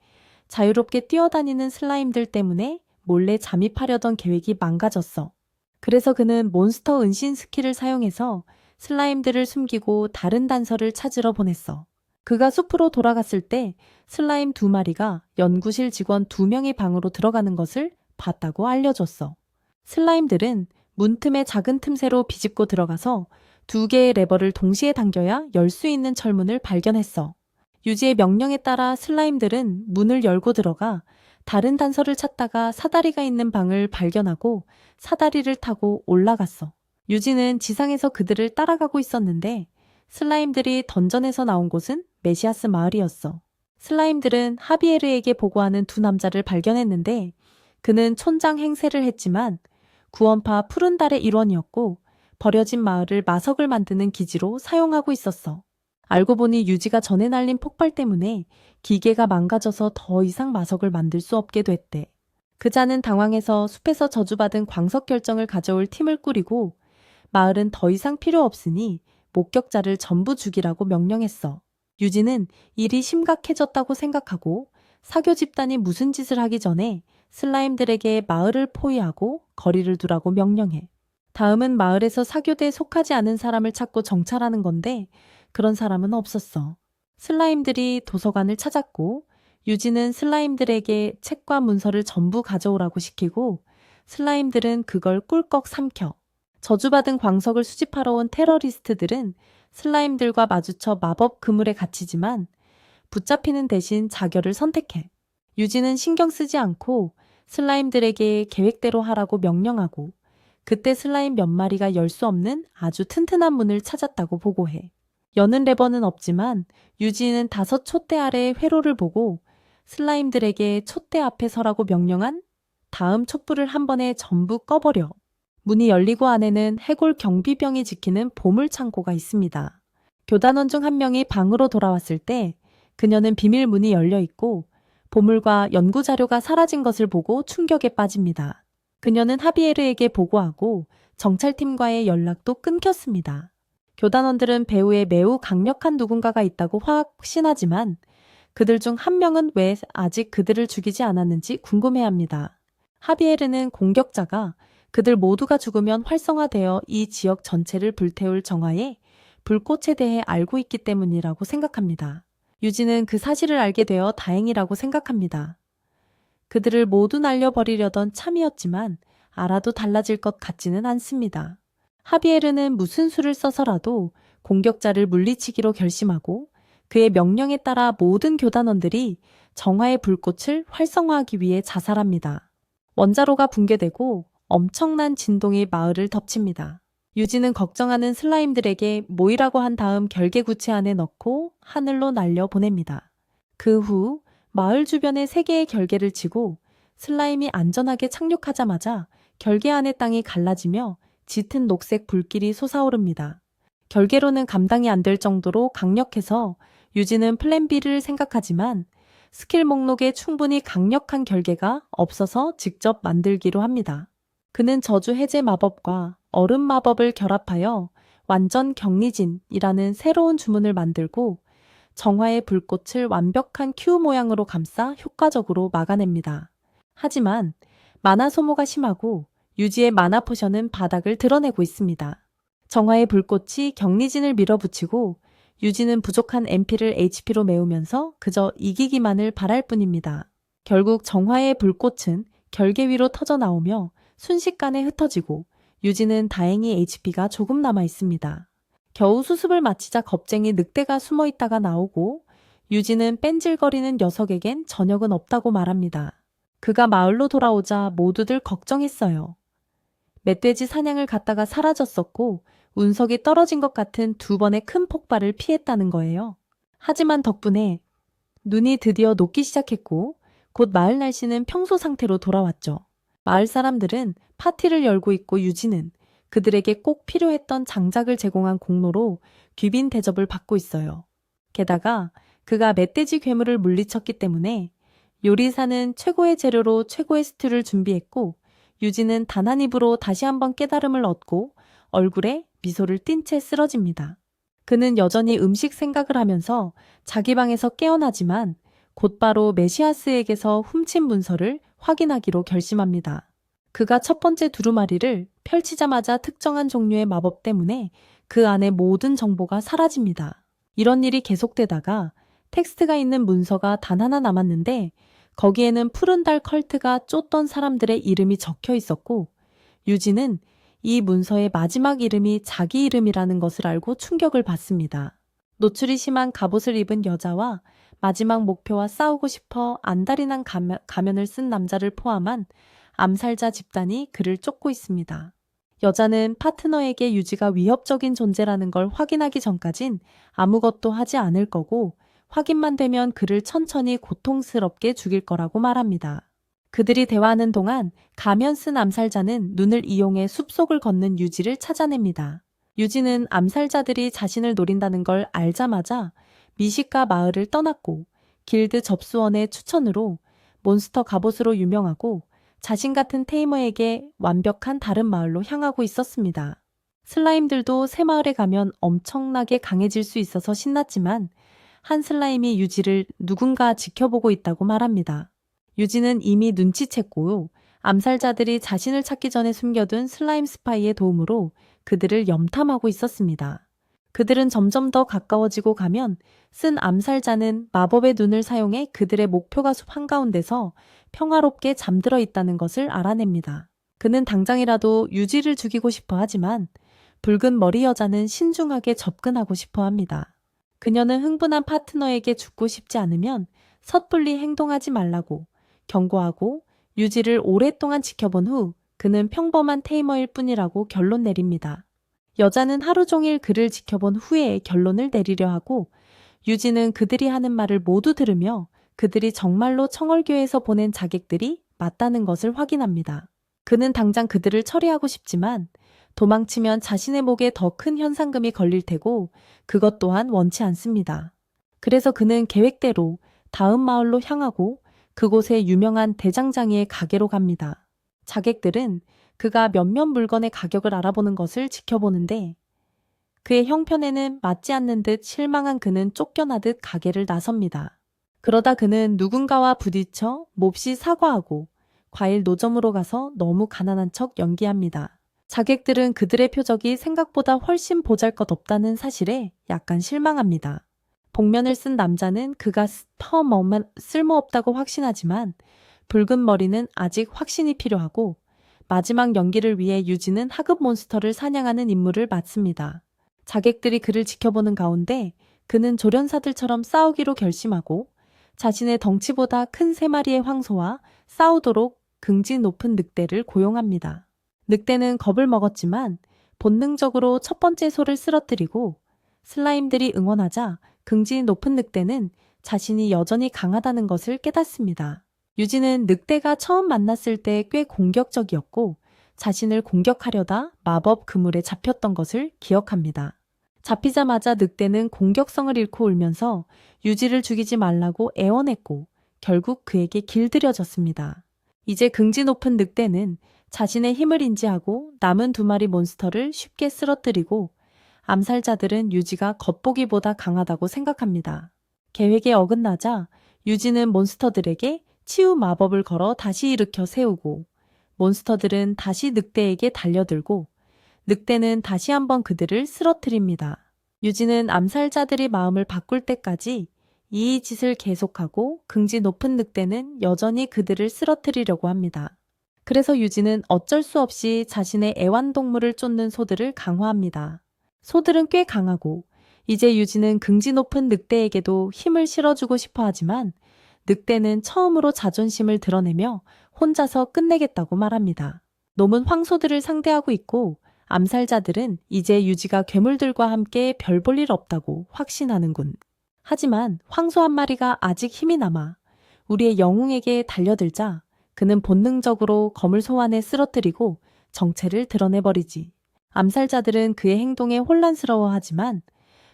자유롭게 뛰어다니는 슬라임들 때문에 몰래 잠입하려던 계획이 망가졌어. 그래서 그는 몬스터 은신 스킬을 사용해서 슬라임들을 숨기고 다른 단서를 찾으러 보냈어. 그가 숲으로 돌아갔을 때 슬라임 2마리가 연구실 직원 2명의 방으로 들어가는 것을 봤다고 알려줬어. 슬라임들은 문틈의 작은 틈새로 비집고 들어가서 2개의 레버를 동시에 당겨야 열 수 있는 철문을 발견했어. 유지의 명령에 따라 슬라임들은 문을 열고 들어가 다른 단서를 찾다가 사다리가 있는 방을 발견하고 사다리를 타고 올라갔어. 유지는 지상에서 그들을 따라가고 있었는데 슬라임들이 던전에서 나온 곳은 메시아스 마을이었어. 슬라임들은 하비에르에게 보고하는 2 남자를 발견했는데 그는 촌장 행세를 했지만 구원파 푸른 달의 일원이었고 버려진 마을을 마석을 만드는 기지로 사용하고 있었어. 알고 보니 유지가 전에 날린 폭발 때문에 기계가 망가져서 더 이상 마석을 만들 수 없게 됐대. 그자는 당황해서 숲에서 저주받은 광석 결정을 가져올 팀을 꾸리고 마을은 더 이상 필요 없으니 목격자를 전부 죽이라고 명령했어. 유지는 일이 심각해졌다고 생각하고 사교 집단이 무슨 짓을 하기 전에 슬라임들에게 마을을 포위하고 거리를 두라고 명령해. 다음은 마을에서 사교대에 속하지 않은 사람을 찾고 정찰하는 건데 그런 사람은 없었어. 슬라임들이 도서관을 찾았고 유지는 슬라임들에게 책과 문서를 전부 가져오라고 시키고 슬라임들은 그걸 꿀꺽 삼켜. 저주받은 광석을 수집하러 온 테러리스트들은 슬라임들과 마주쳐 마법 그물에 갇히지만 붙잡히는 대신 자결을 선택해. 유진은 신경 쓰지 않고 슬라임들에게 계획대로 하라고 명령하고 그때 슬라임 몇 마리가 열 수 없는 아주 튼튼한 문을 찾았다고 보고해. 여는 레버는 없지만 유진은 5 촛대 아래의 회로를 보고 슬라임들에게 촛대 앞에 서라고 명령한 다음 촛불을 한 번에 전부 꺼버려. 문이 열리고 안에는 해골 경비병이 지키는 보물 창고가 있습니다. 교단원 중 한 명이 방으로 돌아왔을 때 그녀는 비밀 문이 열려 있고 보물과 연구 자료가 사라진 것을 보고 충격에 빠집니다. 그녀는 하비에르에게 보고하고 정찰팀과의 연락도 끊겼습니다. 교단원들은 배후에 매우 강력한 누군가가 있다고 확신하지만 그들 중 한 명은 왜 아직 그들을 죽이지 않았는지 궁금해합니다. 하비에르는 공격자가 그들 모두가 죽으면 활성화되어 이 지역 전체를 불태울 정화에 불꽃에 대해 알고 있기 때문이라고 생각합니다. 유진은 그 사실을 알게 되어 다행이라고 생각합니다. 그들을 모두 날려버리려던 참이었지만 알아도 달라질 것 같지는 않습니다. 하비에르는 무슨 수를 써서라도 공격자를 물리치기로 결심하고 그의 명령에 따라 모든 교단원들이 정화의 불꽃을 활성화하기 위해 자살합니다. 원자로가 붕괴되고 엄청난 진동이 마을을 덮칩니다. 유진은 걱정하는 슬라임들에게 모이라고 한 다음 결계구체 안에 넣고 하늘로 날려보냅니다. 그 후 마을 주변에 3개의 결계를 치고 슬라임이 안전하게 착륙하자마자 결계 안의 땅이 갈라지며 짙은 녹색 불길이 솟아오릅니다. 결계로는 감당이 안 될 정도로 강력해서 유진은 플랜 B를 생각하지만 스킬 목록에 충분히 강력한 결계가 없어서 직접 만들기로 합니다. 그는 저주 해제 마법과 얼음 마법을 결합하여 완전 격리진이라는 새로운 주문을 만들고 정화의 불꽃을 완벽한 Q 모양으로 감싸 효과적으로 막아냅니다. 하지만 마나 소모가 심하고 유지의 마나 포션은 바닥을 드러내고 있습니다. 정화의 불꽃이 격리진을 밀어붙이고 유지는 부족한 MP를 HP로 메우면서 그저 이기기만을 바랄 뿐입니다. 결국 정화의 불꽃은 결계 위로 터져 나오며 순식간에 흩어지고 유지는 다행히 HP가 조금 남아 있습니다. 겨우 수습을 마치자 겁쟁이 늑대가 숨어 있다가 나오고 유지는 뺀질거리는 녀석에겐 저녁은 없다고 말합니다. 그가 마을로 돌아오자 모두들 걱정했어요. 멧돼지 사냥을 갔다가 사라졌었고 운석이 떨어진 것 같은 2번의 큰 폭발을 피했다는 거예요. 하지만 덕분에 눈이 드디어 녹기 시작했고 곧 마을 날씨는 평소 상태로 돌아왔죠. 마을 사람들은 파티를 열고 있고 유지는 그들에게 꼭 필요했던 장작을 제공한 공로로 귀빈 대접을 받고 있어요. 게다가 그가 멧돼지 괴물을 물리쳤기 때문에 요리사는 최고의 재료로 최고의 스튜를 준비했고 유지는 단 한 입으로 다시 한번 깨달음을 얻고 얼굴에 미소를 띤 채 쓰러집니다. 그는 여전히 음식 생각을 하면서 자기 방에서 깨어나지만 곧바로 메시아스에게서 훔친 문서를 확인하기로 결심합니다. 그가 첫 번째 두루마리를 펼치자마자 특정한 종류의 마법 때문에 그 안에 모든 정보가 사라집니다. 이런 일이 계속되다가 텍스트가 있는 문서가 단 하나 남았는데 거기에는 푸른 달 컬트가 쫓던 사람들의 이름이 적혀 있었고 유진은 이 문서의 마지막 이름이 자기 이름이라는 것을 알고 충격을 받습니다. 노출이 심한 갑옷을 입은 여자와 마지막 목표와 싸우고 싶어 안달이 난 가면을 쓴 남자를 포함한 암살자 집단이 그를 쫓고 있습니다. 여자는 파트너에게 유지가 위협적인 존재라는 걸 확인하기 전까진 아무것도 하지 않을 거고 확인만 되면 그를 천천히 고통스럽게 죽일 거라고 말합니다. 그들이 대화하는 동안 가면 쓴 암살자는 눈을 이용해 숲속을 걷는 유지를 찾아냅니다. 유지는 암살자들이 자신을 노린다는 걸 알자마자 미시카 마을을 떠났고 길드 접수원의 추천으로 몬스터 갑옷으로 유명하고 자신 같은 테이머에게 완벽한 다른 마을로 향하고 있었습니다. 슬라임들도 새 마을에 가면 엄청나게 강해질 수 있어서 신났지만 한 슬라임이 유지를 누군가 지켜보고 있다고 말합니다. 유지는 이미 눈치챘고 암살자들이 자신을 찾기 전에 숨겨둔 슬라임 스파이의 도움으로 그들을 염탐하고 있었습니다. 그들은 점점 더 가까워지고 가면 쓴 암살자는 마법의 눈을 사용해 그들의 목표가 숲 한가운데서 평화롭게 잠들어 있다는 것을 알아냅니다. 그는 당장이라도 유지를 죽이고 싶어 하지만 붉은 머리 여자는 신중하게 접근하고 싶어 합니다. 그녀는 흥분한 파트너에게 죽고 싶지 않으면 섣불리 행동하지 말라고 경고하고 유지를 오랫동안 지켜본 후 그는 평범한 테이머일 뿐이라고 결론 내립니다. 여자는 하루 종일 그를 지켜본 후에 결론을 내리려 하고 유지는 그들이 하는 말을 모두 들으며 그들이 정말로 청월교에서 보낸 자객들이 맞다는 것을 확인합니다. 그는 당장 그들을 처리하고 싶지만 도망치면 자신의 목에 더 큰 현상금이 걸릴 테고 그것 또한 원치 않습니다. 그래서 그는 계획대로 다음 마을로 향하고 그곳의 유명한 대장장이의 가게로 갑니다. 자객들은 그가 몇몇 물건의 가격을 알아보는 것을 지켜보는데 그의 형편에는 맞지 않는 듯 실망한 그는 쫓겨나듯 가게를 나섭니다. 그러다 그는 누군가와 부딪혀 몹시 사과하고 과일 노점으로 가서 너무 가난한 척 연기합니다. 자객들은 그들의 표적이 생각보다 훨씬 보잘것없다는 사실에 약간 실망합니다. 복면을 쓴 남자는 그가 쓸모없다고 확신하지만 붉은 머리는 아직 확신이 필요하고 마지막 연기를 위해 유지는 하급 몬스터를 사냥하는 임무를 맡습니다. 자객들이 그를 지켜보는 가운데 그는 조련사들처럼 싸우기로 결심하고 자신의 덩치보다 큰 3마리의 황소와 싸우도록 긍지 높은 늑대를 고용합니다. 늑대는 겁을 먹었지만 본능적으로 첫 번째 소를 쓰러뜨리고 슬라임들이 응원하자 긍지 높은 늑대는 자신이 여전히 강하다는 것을 깨닫습니다. 유지는 늑대가 처음 만났을 때 꽤 공격적이었고 자신을 공격하려다 마법 그물에 잡혔던 것을 기억합니다. 잡히자마자 늑대는 공격성을 잃고 울면서 유지를 죽이지 말라고 애원했고 결국 그에게 길들여졌습니다. 이제 긍지 높은 늑대는 자신의 힘을 인지하고 남은 2마리 몬스터를 쉽게 쓰러뜨리고 암살자들은 유지가 겉보기보다 강하다고 생각합니다. 계획에 어긋나자 유지는 몬스터들에게 치유 마법을 걸어 다시 일으켜 세우고 몬스터들은 다시 늑대에게 달려들고 늑대는 다시 한번 그들을 쓰러뜨립니다. 유지는 암살자들이 마음을 바꿀 때까지 이 짓을 계속하고 긍지 높은 늑대는 여전히 그들을 쓰러뜨리려고 합니다. 그래서 유지는 어쩔 수 없이 자신의 애완동물을 쫓는 소들을 강화합니다. 소들은 꽤 강하고 이제 유지는 긍지 높은 늑대에게도 힘을 실어주고 싶어 하지만 늑대는 처음으로 자존심을 드러내며 혼자서 끝내겠다고 말합니다. 놈은 황소들을 상대하고 있고 암살자들은 이제 유지가 괴물들과 함께 별 볼 일 없다고 확신하는군. 하지만 황소 한 마리가 아직 힘이 남아 우리의 영웅에게 달려들자 그는 본능적으로 검을 소환해 쓰러뜨리고 정체를 드러내버리지. 암살자들은 그의 행동에 혼란스러워하지만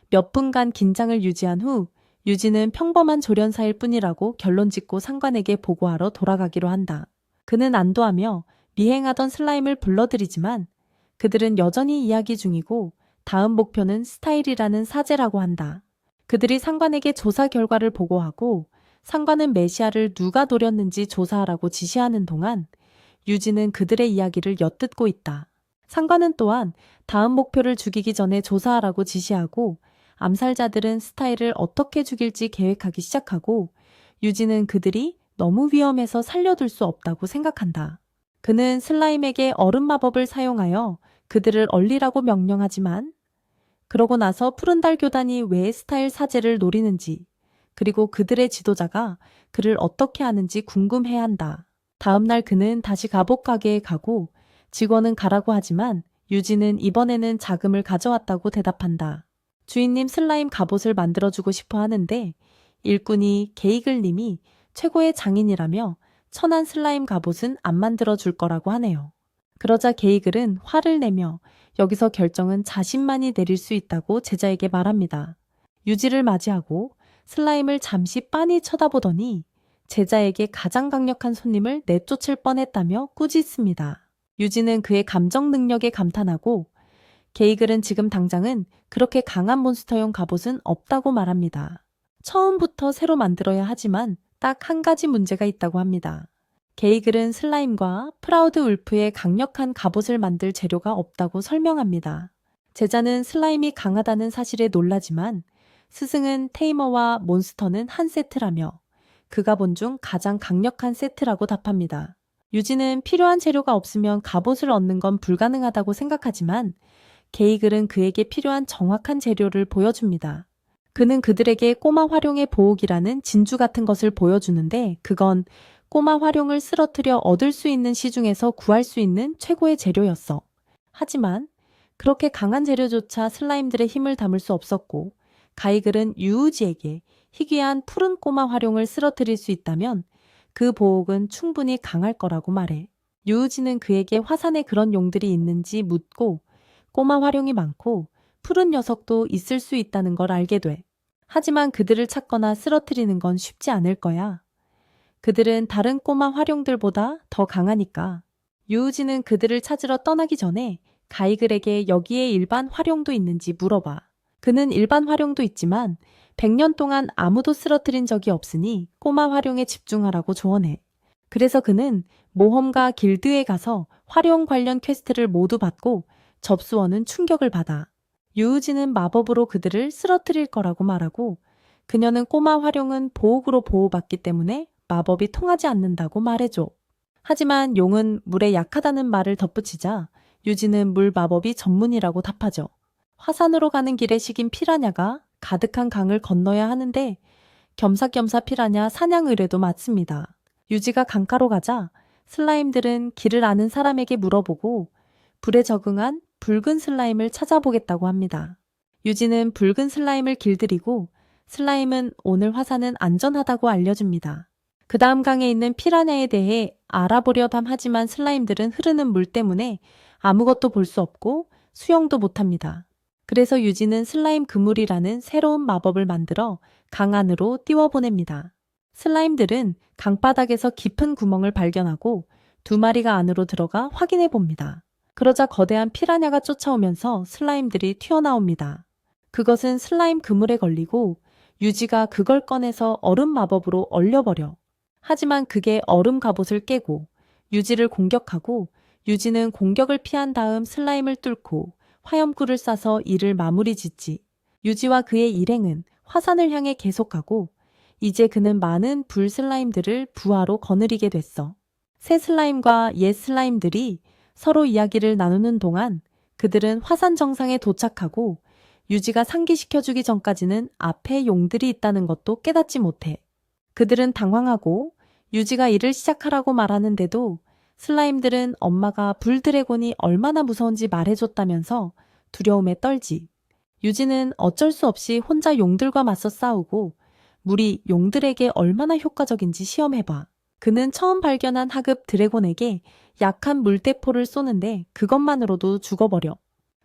몇 분간 긴장을 유지한 후 유지는 평범한 조련사일 뿐이라고 결론 짓고 상관에게 보고하러 돌아가기로 한다. 그는 안도하며 미행하던 슬라임을 불러들이지만 그들은 여전히 이야기 중이고 다음 목표는 스타일이라는 사제라고 한다. 그들이 상관에게 조사 결과를 보고하고 상관은 메시아를 누가 노렸는지 조사하라고 지시하는 동안 유지는 그들의 이야기를 엿듣고 있다. 상관은 또한 다음 목표를 죽이기 전에 조사하라고 지시하고 암살자들은 스타일을 어떻게 죽일지 계획하기 시작하고 유지는 그들이 너무 위험해서 살려둘 수 없다고 생각한다. 그는 슬라임에게 얼음 마법을 사용하여 그들을 얼리라고 명령하지만 그러고 나서 푸른 달 교단이 왜 스타일 사제를 노리는지 그리고 그들의 지도자가 그를 어떻게 하는지 궁금해한다. 다음 날 그는 다시 갑옷 가게에 가고 직원은 가라고 하지만 유지는 이번에는 자금을 가져왔다고 대답한다. 주인님 슬라임 갑옷을 만들어주고 싶어 하는데 일꾼이 게이글님이 최고의 장인이라며 천한 슬라임 갑옷은 안 만들어줄 거라고 하네요. 그러자 게이글은 화를 내며 여기서 결정은 자신만이 내릴 수 있다고 제자에게 말합니다. 유지를 맞이하고 슬라임을 잠시 빤히 쳐다보더니 제자에게 가장 강력한 손님을 내쫓을 뻔했다며 꾸짖습니다. 유지는 그의 감정 능력에 감탄하고 게이글은 지금 당장은 그렇게 강한 몬스터용 갑옷은 없다고 말합니다. 처음부터 새로 만들어야 하지만 딱 한 가지 문제가 있다고 합니다. 게이글은 슬라임과 프라우드 울프의 강력한 갑옷을 만들 재료가 없다고 설명합니다. 제자는 슬라임이 강하다는 사실에 놀라지만 스승은 테이머와 몬스터는 한 세트라며 그가 본 중 가장 강력한 세트라고 답합니다. 유지는 필요한 재료가 없으면 갑옷을 얻는 건 불가능하다고 생각하지만 게이글은 그에게 필요한 정확한 재료를 보여줍니다. 그는 그들에게 꼬마 활용의 보옥이라는 진주 같은 것을 보여주는데 그건 꼬마 활용을 쓰러뜨려 얻을 수 있는 시중에서 구할 수 있는 최고의 재료였어. 하지만 그렇게 강한 재료조차 슬라임들의 힘을 담을 수 없었고 가이글은 유우지에게 희귀한 푸른 꼬마 활용을 쓰러뜨릴 수 있다면 그 보옥은 충분히 강할 거라고 말해. 유우지는 그에게 화산에 그런 용들이 있는지 묻고 꼬마 활용이 많고 푸른 녀석도 있을 수 있다는 걸 알게 돼. 하지만 그들을 찾거나 쓰러뜨리는 건 쉽지 않을 거야. 그들은 다른 꼬마 활용들보다 더 강하니까. 유우지는 그들을 찾으러 떠나기 전에 가이글에게 여기에 일반 활용도 있는지 물어봐. 그는 일반 활용도 있지만 100년 동안 아무도 쓰러뜨린 적이 없으니 꼬마 활용에 집중하라고 조언해. 그래서 그는 모험가 길드에 가서 활용 관련 퀘스트를 모두 받고 접수원은 충격을 받아. 유우지는 마법으로 그들을 쓰러뜨릴 거라고 말하고 그녀는 꼬마 활용은 보옥으로 보호받기 때문에 마법이 통하지 않는다고 말해줘. 하지만 용은 물에 약하다는 말을 덧붙이자 유지는 물 마법이 전문이라고 답하죠. 화산으로 가는 길에 식인 피라냐가 가득한 강을 건너야 하는데 겸사겸사 피라냐 사냥 의뢰도 맞습니다. 유지가 강가로 가자 슬라임들은 길을 아는 사람에게 물어보고 불에 적응한 붉은 슬라임을 찾아보겠다고 합니다. 유지는 붉은 슬라임을 길들이고 슬라임은 오늘 화산은 안전하다고 알려줍니다. 그 다음 강에 있는 피라냐에 대해 알아보려담 하지만 슬라임들은 흐르는 물 때문에 아무것도 볼 수 없고 수영도 못합니다. 그래서 유지는 슬라임 그물이라는 새로운 마법을 만들어 강 안으로 띄워보냅니다. 슬라임들은 강바닥에서 깊은 구멍을 발견하고 2마리가 안으로 들어가 확인해 봅니다. 그러자 거대한 피라냐가 쫓아오면서 슬라임들이 튀어나옵니다. 그것은 슬라임 그물에 걸리고 유지가 그걸 꺼내서 얼음 마법으로 얼려버려. 하지만 그게 얼음 갑옷을 깨고 유지를 공격하고 유지는 공격을 피한 다음 슬라임을 뚫고 화염구를 쏴서 이를 마무리 짓지. 유지와 그의 일행은 화산을 향해 계속가고 이제 그는 많은 불 슬라임들을 부하로 거느리게 됐어. 새 슬라임과 옛 슬라임들이 서로 이야기를 나누는 동안 그들은 화산 정상에 도착하고 유지가 상기시켜주기 전까지는 앞에 용들이 있다는 것도 깨닫지 못해. 그들은 당황하고 유지가 일을 시작하라고 말하는데도 슬라임들은 엄마가 불 드래곤이 얼마나 무서운지 말해줬다면서 두려움에 떨지. 유지는 어쩔 수 없이 혼자 용들과 맞서 싸우고 물이 용들에게 얼마나 효과적인지 시험해봐. 그는 처음 발견한 하급 드래곤에게 약한 물대포를 쏘는데 그것만으로도 죽어버려.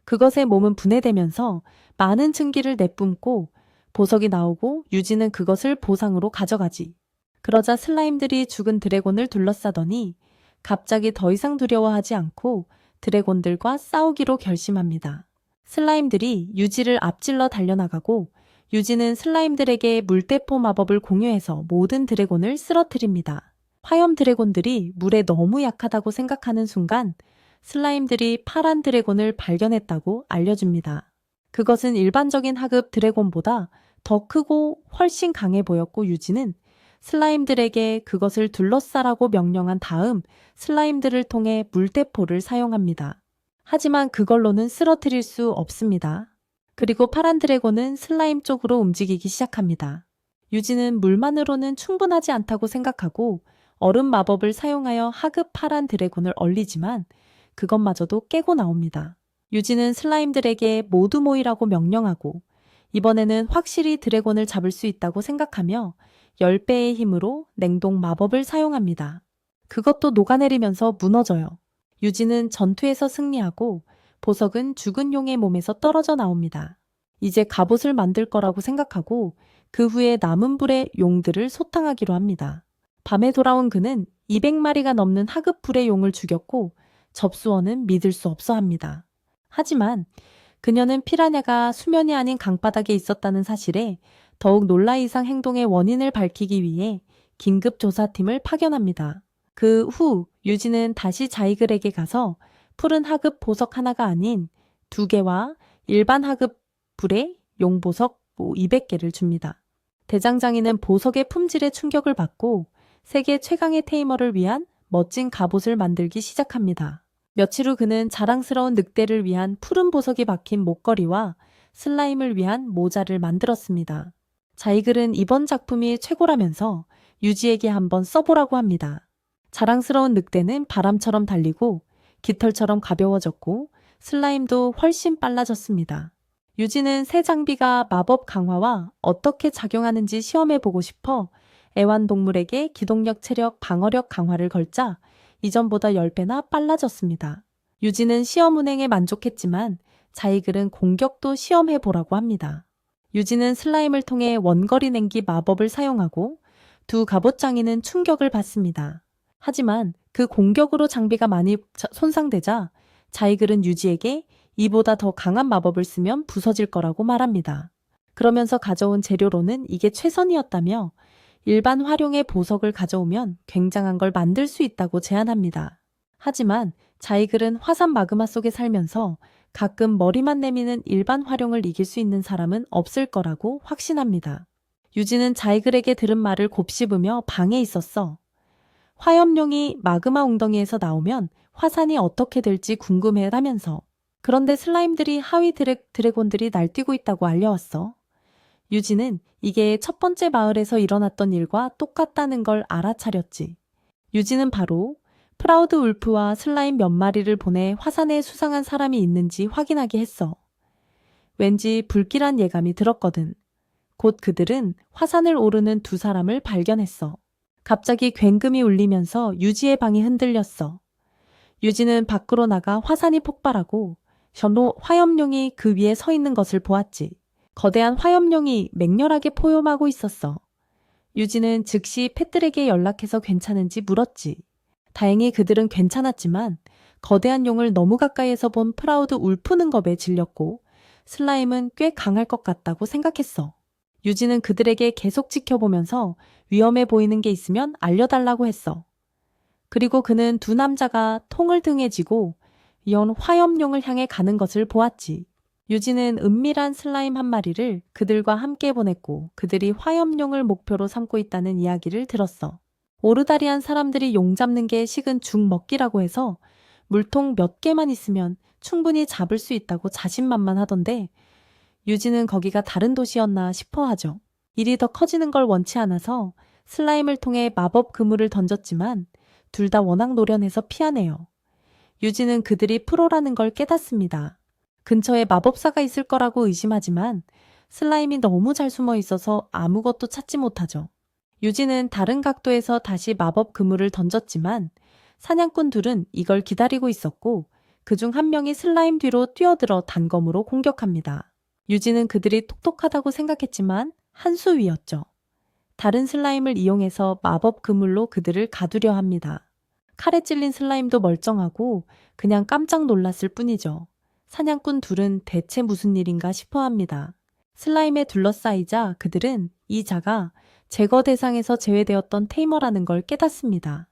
그것에 몸은 분해되면서 많은 증기를 내뿜고 보석이 나오고 유지는 그것을 보상으로 가져가지. 그러자 슬라임들이 죽은 드래곤을 둘러싸더니 갑자기 더 이상 두려워하지 않고 드래곤들과 싸우기로 결심합니다. 슬라임들이 유지를 앞질러 달려나가고 유지는 슬라임들에게 물대포 마법을 공유해서 모든 드래곤을 쓰러뜨립니다. 화염 드래곤들이 물에 너무 약하다고 생각하는 순간 슬라임들이 파란 드래곤을 발견했다고 알려줍니다. 그것은 일반적인 하급 드래곤보다 더 크고 훨씬 강해 보였고 유지는 슬라임들에게 그것을 둘러싸라고 명령한 다음 슬라임들을 통해 물대포를 사용합니다. 하지만 그걸로는 쓰러뜨릴 수 없습니다. 그리고 파란 드래곤은 슬라임 쪽으로 움직이기 시작합니다. 유지는 물만으로는 충분하지 않다고 생각하고 얼음 마법을 사용하여 하급 파란 드래곤을 얼리지만 그것마저도 깨고 나옵니다. 유지는 슬라임들에게 모두 모이라고 명령하고 이번에는 확실히 드래곤을 잡을 수 있다고 생각하며 10배의 힘으로 냉동 마법을 사용합니다. 그것도 녹아내리면서 무너져요. 유지는 전투에서 승리하고 보석은 죽은 용의 몸에서 떨어져 나옵니다. 이제 갑옷을 만들 거라고 생각하고 그 후에 남은 불의 용들을 소탕하기로 합니다. 밤에 돌아온 그는 200마리가 넘는 하급 불의 용을 죽였고 접수원은 믿을 수 없어 합니다. 하지만 그녀는 피라냐가 수면이 아닌 강바닥에 있었다는 사실에 더욱 놀라 이상 행동의 원인을 밝히기 위해 긴급 조사팀을 파견합니다. 그 후 유지는 다시 자이글에게 가서 푸른 하급 보석 하나가 아닌 2개와 일반 하급 불의 용보석 200개를 줍니다. 대장장이는 보석의 품질에 충격을 받고 세계 최강의 테이머를 위한 멋진 갑옷을 만들기 시작합니다. 며칠 후 그는 자랑스러운 늑대를 위한 푸른 보석이 박힌 목걸이와 슬라임을 위한 모자를 만들었습니다. 자이글은 이번 작품이 최고라면서 유지에게 한번 써보라고 합니다. 자랑스러운 늑대는 바람처럼 달리고 깃털처럼 가벼워졌고 슬라임도 훨씬 빨라졌습니다. 유지는 새 장비가 마법 강화와 어떻게 작용하는지 시험해보고 싶어 애완동물에게 기동력, 체력, 방어력 강화를 걸자 이전보다 10배나 빨라졌습니다. 유지는 시험 운행에 만족했지만 자이글은 공격도 시험해보라고 합니다. 유지는 슬라임을 통해 원거리 냉기 마법을 사용하고 두 갑옷장이는 충격을 받습니다. 하지만 그 공격으로 장비가 많이 손상되자 자이글은 유지에게 이보다 더 강한 마법을 쓰면 부서질 거라고 말합니다. 그러면서 가져온 재료로는 이게 최선이었다며 일반 활용의 보석을 가져오면 굉장한 걸 만들 수 있다고 제안합니다. 하지만 자이글은 화산 마그마 속에 살면서 가끔 머리만 내미는 일반 활용을 이길 수 있는 사람은 없을 거라고 확신합니다. 유지는 자이글에게 들은 말을 곱씹으며 방에 있었어. 화염룡이 마그마 웅덩이에서 나오면 화산이 어떻게 될지 궁금해하면서 그런데 슬라임들이 하위 드래곤들이 날뛰고 있다고 알려왔어. 유지는 이게 첫 번째 마을에서 일어났던 일과 똑같다는 걸 알아차렸지. 유지는 바로 프라우드 울프와 슬라임 몇 마리를 보내 화산에 수상한 사람이 있는지 확인하게 했어. 왠지 불길한 예감이 들었거든. 곧 그들은 화산을 오르는 두 사람을 발견했어. 갑자기 굉금이 울리면서 유지의 방이 흔들렸어. 유지는 밖으로 나가 화산이 폭발하고 전로 화염룡이 그 위에 서 있는 것을 보았지. 거대한 화염룡이 맹렬하게 포효하고 있었어. 유지는 즉시 팻들에게 연락해서 괜찮은지 물었지. 다행히 그들은 괜찮았지만 거대한 용을 너무 가까이에서 본 프라우드 울프는 겁에 질렸고 슬라임은 꽤 강할 것 같다고 생각했어. 유지는 그들에게 계속 지켜보면서 위험해 보이는 게 있으면 알려달라고 했어. 그리고 그는 두 남자가 통을 등에 지고 연 화염룡을 향해 가는 것을 보았지. 유지는 은밀한 슬라임 한 마리를 그들과 함께 보냈고 그들이 화염룡을 목표로 삼고 있다는 이야기를 들었어. 오르다리한 사람들이 용 잡는 게 식은 죽 먹기라고 해서 물통 몇 개만 있으면 충분히 잡을 수 있다고 자신만만하던데 유지는 거기가 다른 도시였나 싶어 하죠. 일이 더 커지는 걸 원치 않아서 슬라임을 통해 마법 그물을 던졌지만 둘 다 워낙 노련해서 피하네요. 유지는 그들이 프로라는 걸 깨닫습니다. 근처에 마법사가 있을 거라고 의심하지만 슬라임이 너무 잘 숨어 있어서 아무것도 찾지 못하죠. 유지는 다른 각도에서 다시 마법 그물을 던졌지만 사냥꾼 둘은 이걸 기다리고 있었고 그중 한 명이 슬라임 뒤로 뛰어들어 단검으로 공격합니다. 유지는 그들이 똑똑하다고 생각했지만 한 수 위였죠. 다른 슬라임을 이용해서 마법 그물로 그들을 가두려 합니다. 칼에 찔린 슬라임도 멀쩡하고 그냥 깜짝 놀랐을 뿐이죠. 사냥꾼 둘은 대체 무슨 일인가 싶어 합니다. 슬라임에 둘러싸이자 그들은 이 자가 제거 대상에서 제외되었던 테이머라는 걸 깨닫습니다.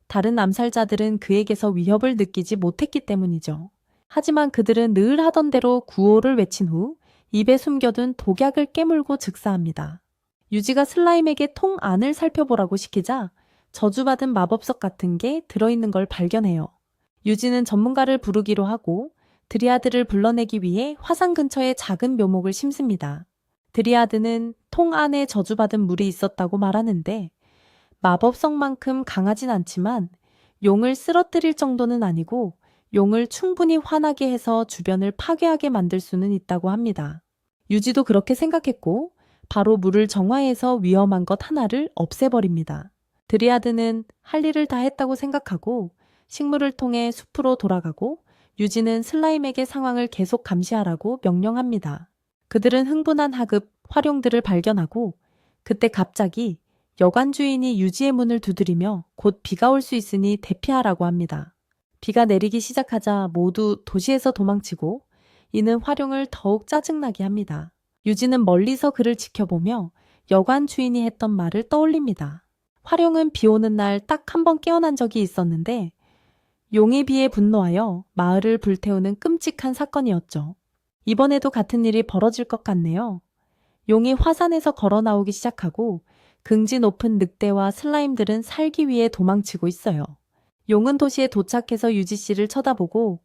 다른 암살자들은 그에게서 위협을 느끼지 못했기 때문이죠. 하지만 그들은 늘 하던 대로 구호를 외친 후 입에 숨겨둔 독약을 깨물고 즉사합니다. 유지가 슬라임에게 통 안을 살펴보라고 시키자 저주받은 마법석 같은 게 들어있는 걸 발견해요. 유지는 전문가를 부르기로 하고 드리아드를 불러내기 위해 화산 근처에 작은 묘목을 심습니다. 드리아드는 통 안에 저주받은 물이 있었다고 말하는데 마법성만큼 강하진 않지만 용을 쓰러뜨릴 정도는 아니고 용을 충분히 화나게 해서 주변을 파괴하게 만들 수는 있다고 합니다. 유지도 그렇게 생각했고 바로 물을 정화해서 위험한 것 하나를 없애버립니다. 드리아드는 할 일을 다 했다고 생각하고 식물을 통해 숲으로 돌아가고 유지는 슬라임에게 상황을 계속 감시하라고 명령합니다. 그들은 흥분한 하급 화룡들을 발견하고 그때 갑자기 여관 주인이 유지의 문을 두드리며 곧 비가 올 수 있으니 대피하라고 합니다. 비가 내리기 시작하자 모두 도시에서 도망치고 이는 화룡을 더욱 짜증나게 합니다. 유지는 멀리서 그를 지켜보며 여관 주인이 했던 말을 떠올립니다. 화룡은 비 오는 날 딱 한 번 깨어난 적이 있었는데 용의 비에 분노하여 마을을 불태우는 끔찍한 사건이었죠. 이번에도 같은 일이 벌어질 것 같네요. 용이 화산에서 걸어 나오기 시작하고 긍지 높은 늑대와 슬라임들은 살기 위해 도망치고 있어요. 용은 도시에 도착해서 유지 씨를 쳐다보고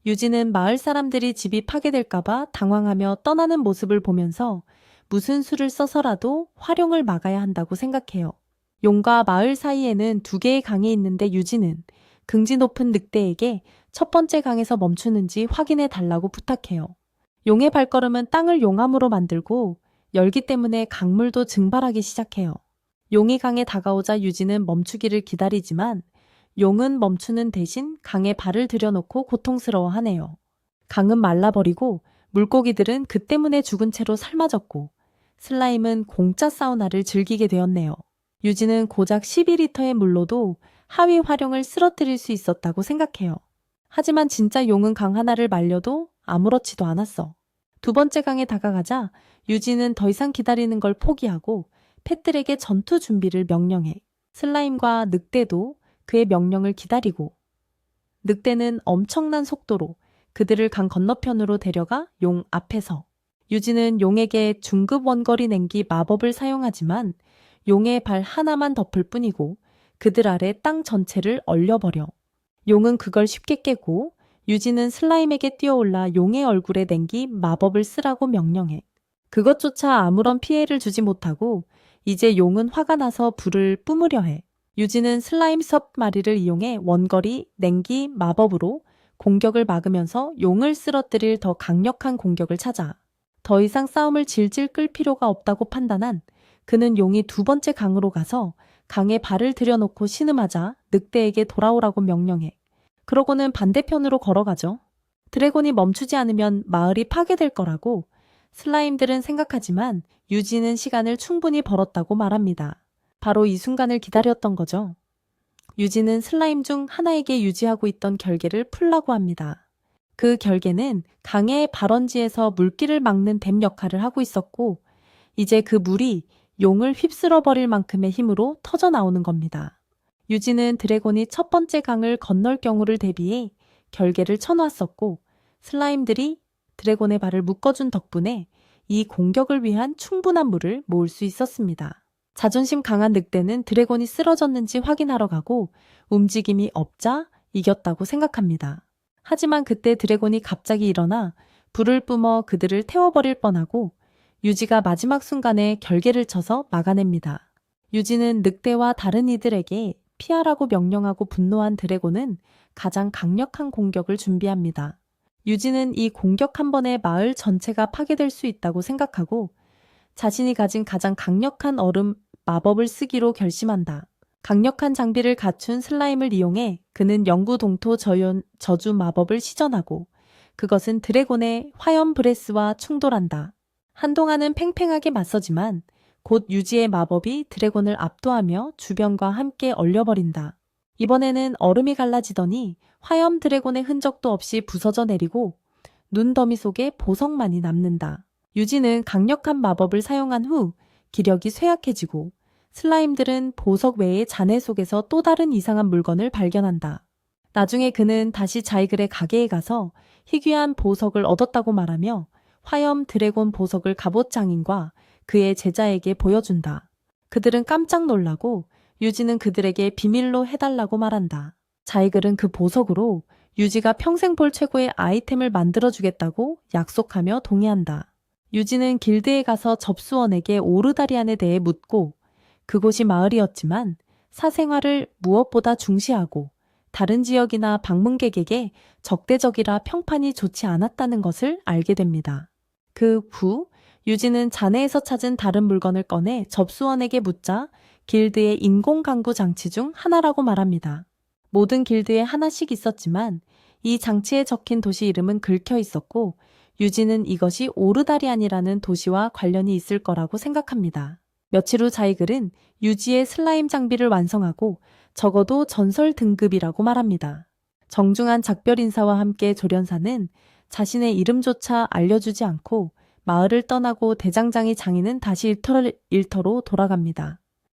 유지는 마을 사람들이 집이 파괴될까봐 당황하며 떠나는 모습을 보면서 무슨 수를 써서라도 활용을 막아야 한다고 생각해요. 용과 마을 사이에는 2개의 강이 있는데 유지는 긍지 높은 늑대에게 첫 번째 강에서 멈추는지 확인해 달라고 부탁해요. 용의 발걸음은 땅을 용암으로 만들고 열기 때문에 강물도 증발하기 시작해요. 용이 강에 다가오자 유지는 멈추기를 기다리지만 용은 멈추는 대신 강에 발을 들여놓고 고통스러워하네요. 강은 말라버리고 물고기들은 그 때문에 죽은 채로 삶아졌고 슬라임은 공짜 사우나를 즐기게 되었네요. 유지는 고작 12리터의 물로도 하위 활용을 쓰러뜨릴 수 있었다고 생각해요. 하지만 진짜 용은 강 하나를 말려도 아무렇지도 않았어. 2번째 강에 다가가자 유지는 더 이상 기다리는 걸 포기하고 펫들에게 전투 준비를 명령해. 슬라임과 늑대도 그의 명령을 기다리고 늑대는 엄청난 속도로 그들을 강 건너편으로 데려가 용 앞에서 유지는 용에게 중급 원거리 냉기 마법을 사용하지만 용의 발 하나만 덮을 뿐이고 그들 아래 땅 전체를 얼려버려. 용은 그걸 쉽게 깨고 유지는 슬라임에게 뛰어올라 용의 얼굴에 냉기 마법을 쓰라고 명령해. 그것조차 아무런 피해를 주지 못하고 이제 용은 화가 나서 불을 뿜으려 해. 유지는 슬라임 섭 마리를 이용해 원거리 냉기 마법으로 공격을 막으면서 용을 쓰러뜨릴 더 강력한 공격을 찾아. 더 이상 싸움을 질질 끌 필요가 없다고 판단한 그는 용이 2번째 강으로 가서 강에 발을 들여놓고 신음하자 늑대에게 돌아오라고 명령해. 그러고는 반대편으로 걸어가죠. 드래곤이 멈추지 않으면 마을이 파괴될 거라고 슬라임들은 생각하지만 유지는 시간을 충분히 벌었다고 말합니다. 바로 이 순간을 기다렸던 거죠. 유지는 슬라임 중 하나에게 유지하고 있던 결계를 풀라고 합니다. 그 결계는 강의 발원지에서 물길을 막는 댐 역할을 하고 있었고 이제 그 물이 용을 휩쓸어 버릴 만큼의 힘으로 터져 나오는 겁니다. 유지는 드래곤이 첫 번째 강을 건널 경우를 대비해 결계를 쳐놨었고 슬라임들이 드래곤의 발을 묶어준 덕분에 이 공격을 위한 충분한 물을 모을 수 있었습니다. 자존심 강한 늑대는 드래곤이 쓰러졌는지 확인하러 가고 움직임이 없자 이겼다고 생각합니다. 하지만 그때 드래곤이 갑자기 일어나 불을 뿜어 그들을 태워버릴 뻔하고 유지가 마지막 순간에 결계를 쳐서 막아냅니다. 유지는 늑대와 다른 이들에게 피하라고 명령하고 분노한 드래곤은 가장 강력한 공격을 준비합니다. 유지는 이 공격 한 번에 마을 전체가 파괴될 수 있다고 생각하고 자신이 가진 가장 강력한 얼음 마법을 쓰기로 결심한다. 강력한 장비를 갖춘 슬라임을 이용해 그는 영구동토 저주 마법을 시전하고 그것은 드래곤의 화염 브레스와 충돌한다. 한동안은 팽팽하게 맞서지만 곧 유지의 마법이 드래곤을 압도하며 주변과 함께 얼려버린다. 이번에는 얼음이 갈라지더니 화염 드래곤의 흔적도 없이 부서져 내리고 눈 더미 속에 보석만이 남는다. 유지는 강력한 마법을 사용한 후 기력이 쇠약해지고 슬라임들은 보석 외의 잔해 속에서 또 다른 이상한 물건을 발견한다. 나중에 그는 다시 자이글의 가게에 가서 희귀한 보석을 얻었다고 말하며 화염 드래곤 보석을 갑옷 장인과 그의 제자에게 보여준다. 그들은 깜짝 놀라고 유지는 그들에게 비밀로 해달라고 말한다. 자이글은 그 보석으로 유지가 평생 볼 최고의 아이템을 만들어주겠다고 약속하며 동의한다. 유지는 길드에 가서 접수원에게 오르다리안에 대해 묻고 그곳이 마을이었지만 사생활을 무엇보다 중시하고 다른 지역이나 방문객에게 적대적이라 평판이 좋지 않았다는 것을 알게 됩니다. 그 후 유지는 잔해에서 찾은 다른 물건을 꺼내 접수원에게 묻자 길드의 인공강구 장치 중 하나라고 말합니다. 모든 길드에 하나씩 있었지만 이 장치에 적힌 도시 이름은 긁혀 있었고 유지는 이것이 오르다리안이라는 도시와 관련이 있을 거라고 생각합니다. 며칠 후 자이글은 유지의 슬라임 장비를 완성하고 적어도 전설 등급이라고 말합니다. 정중한 작별 인사와 함께 조련사는 자신의 이름조차 알려주지 않고 마을을 떠나고 대장장이 장인은 다시 일터로 돌아갑니다.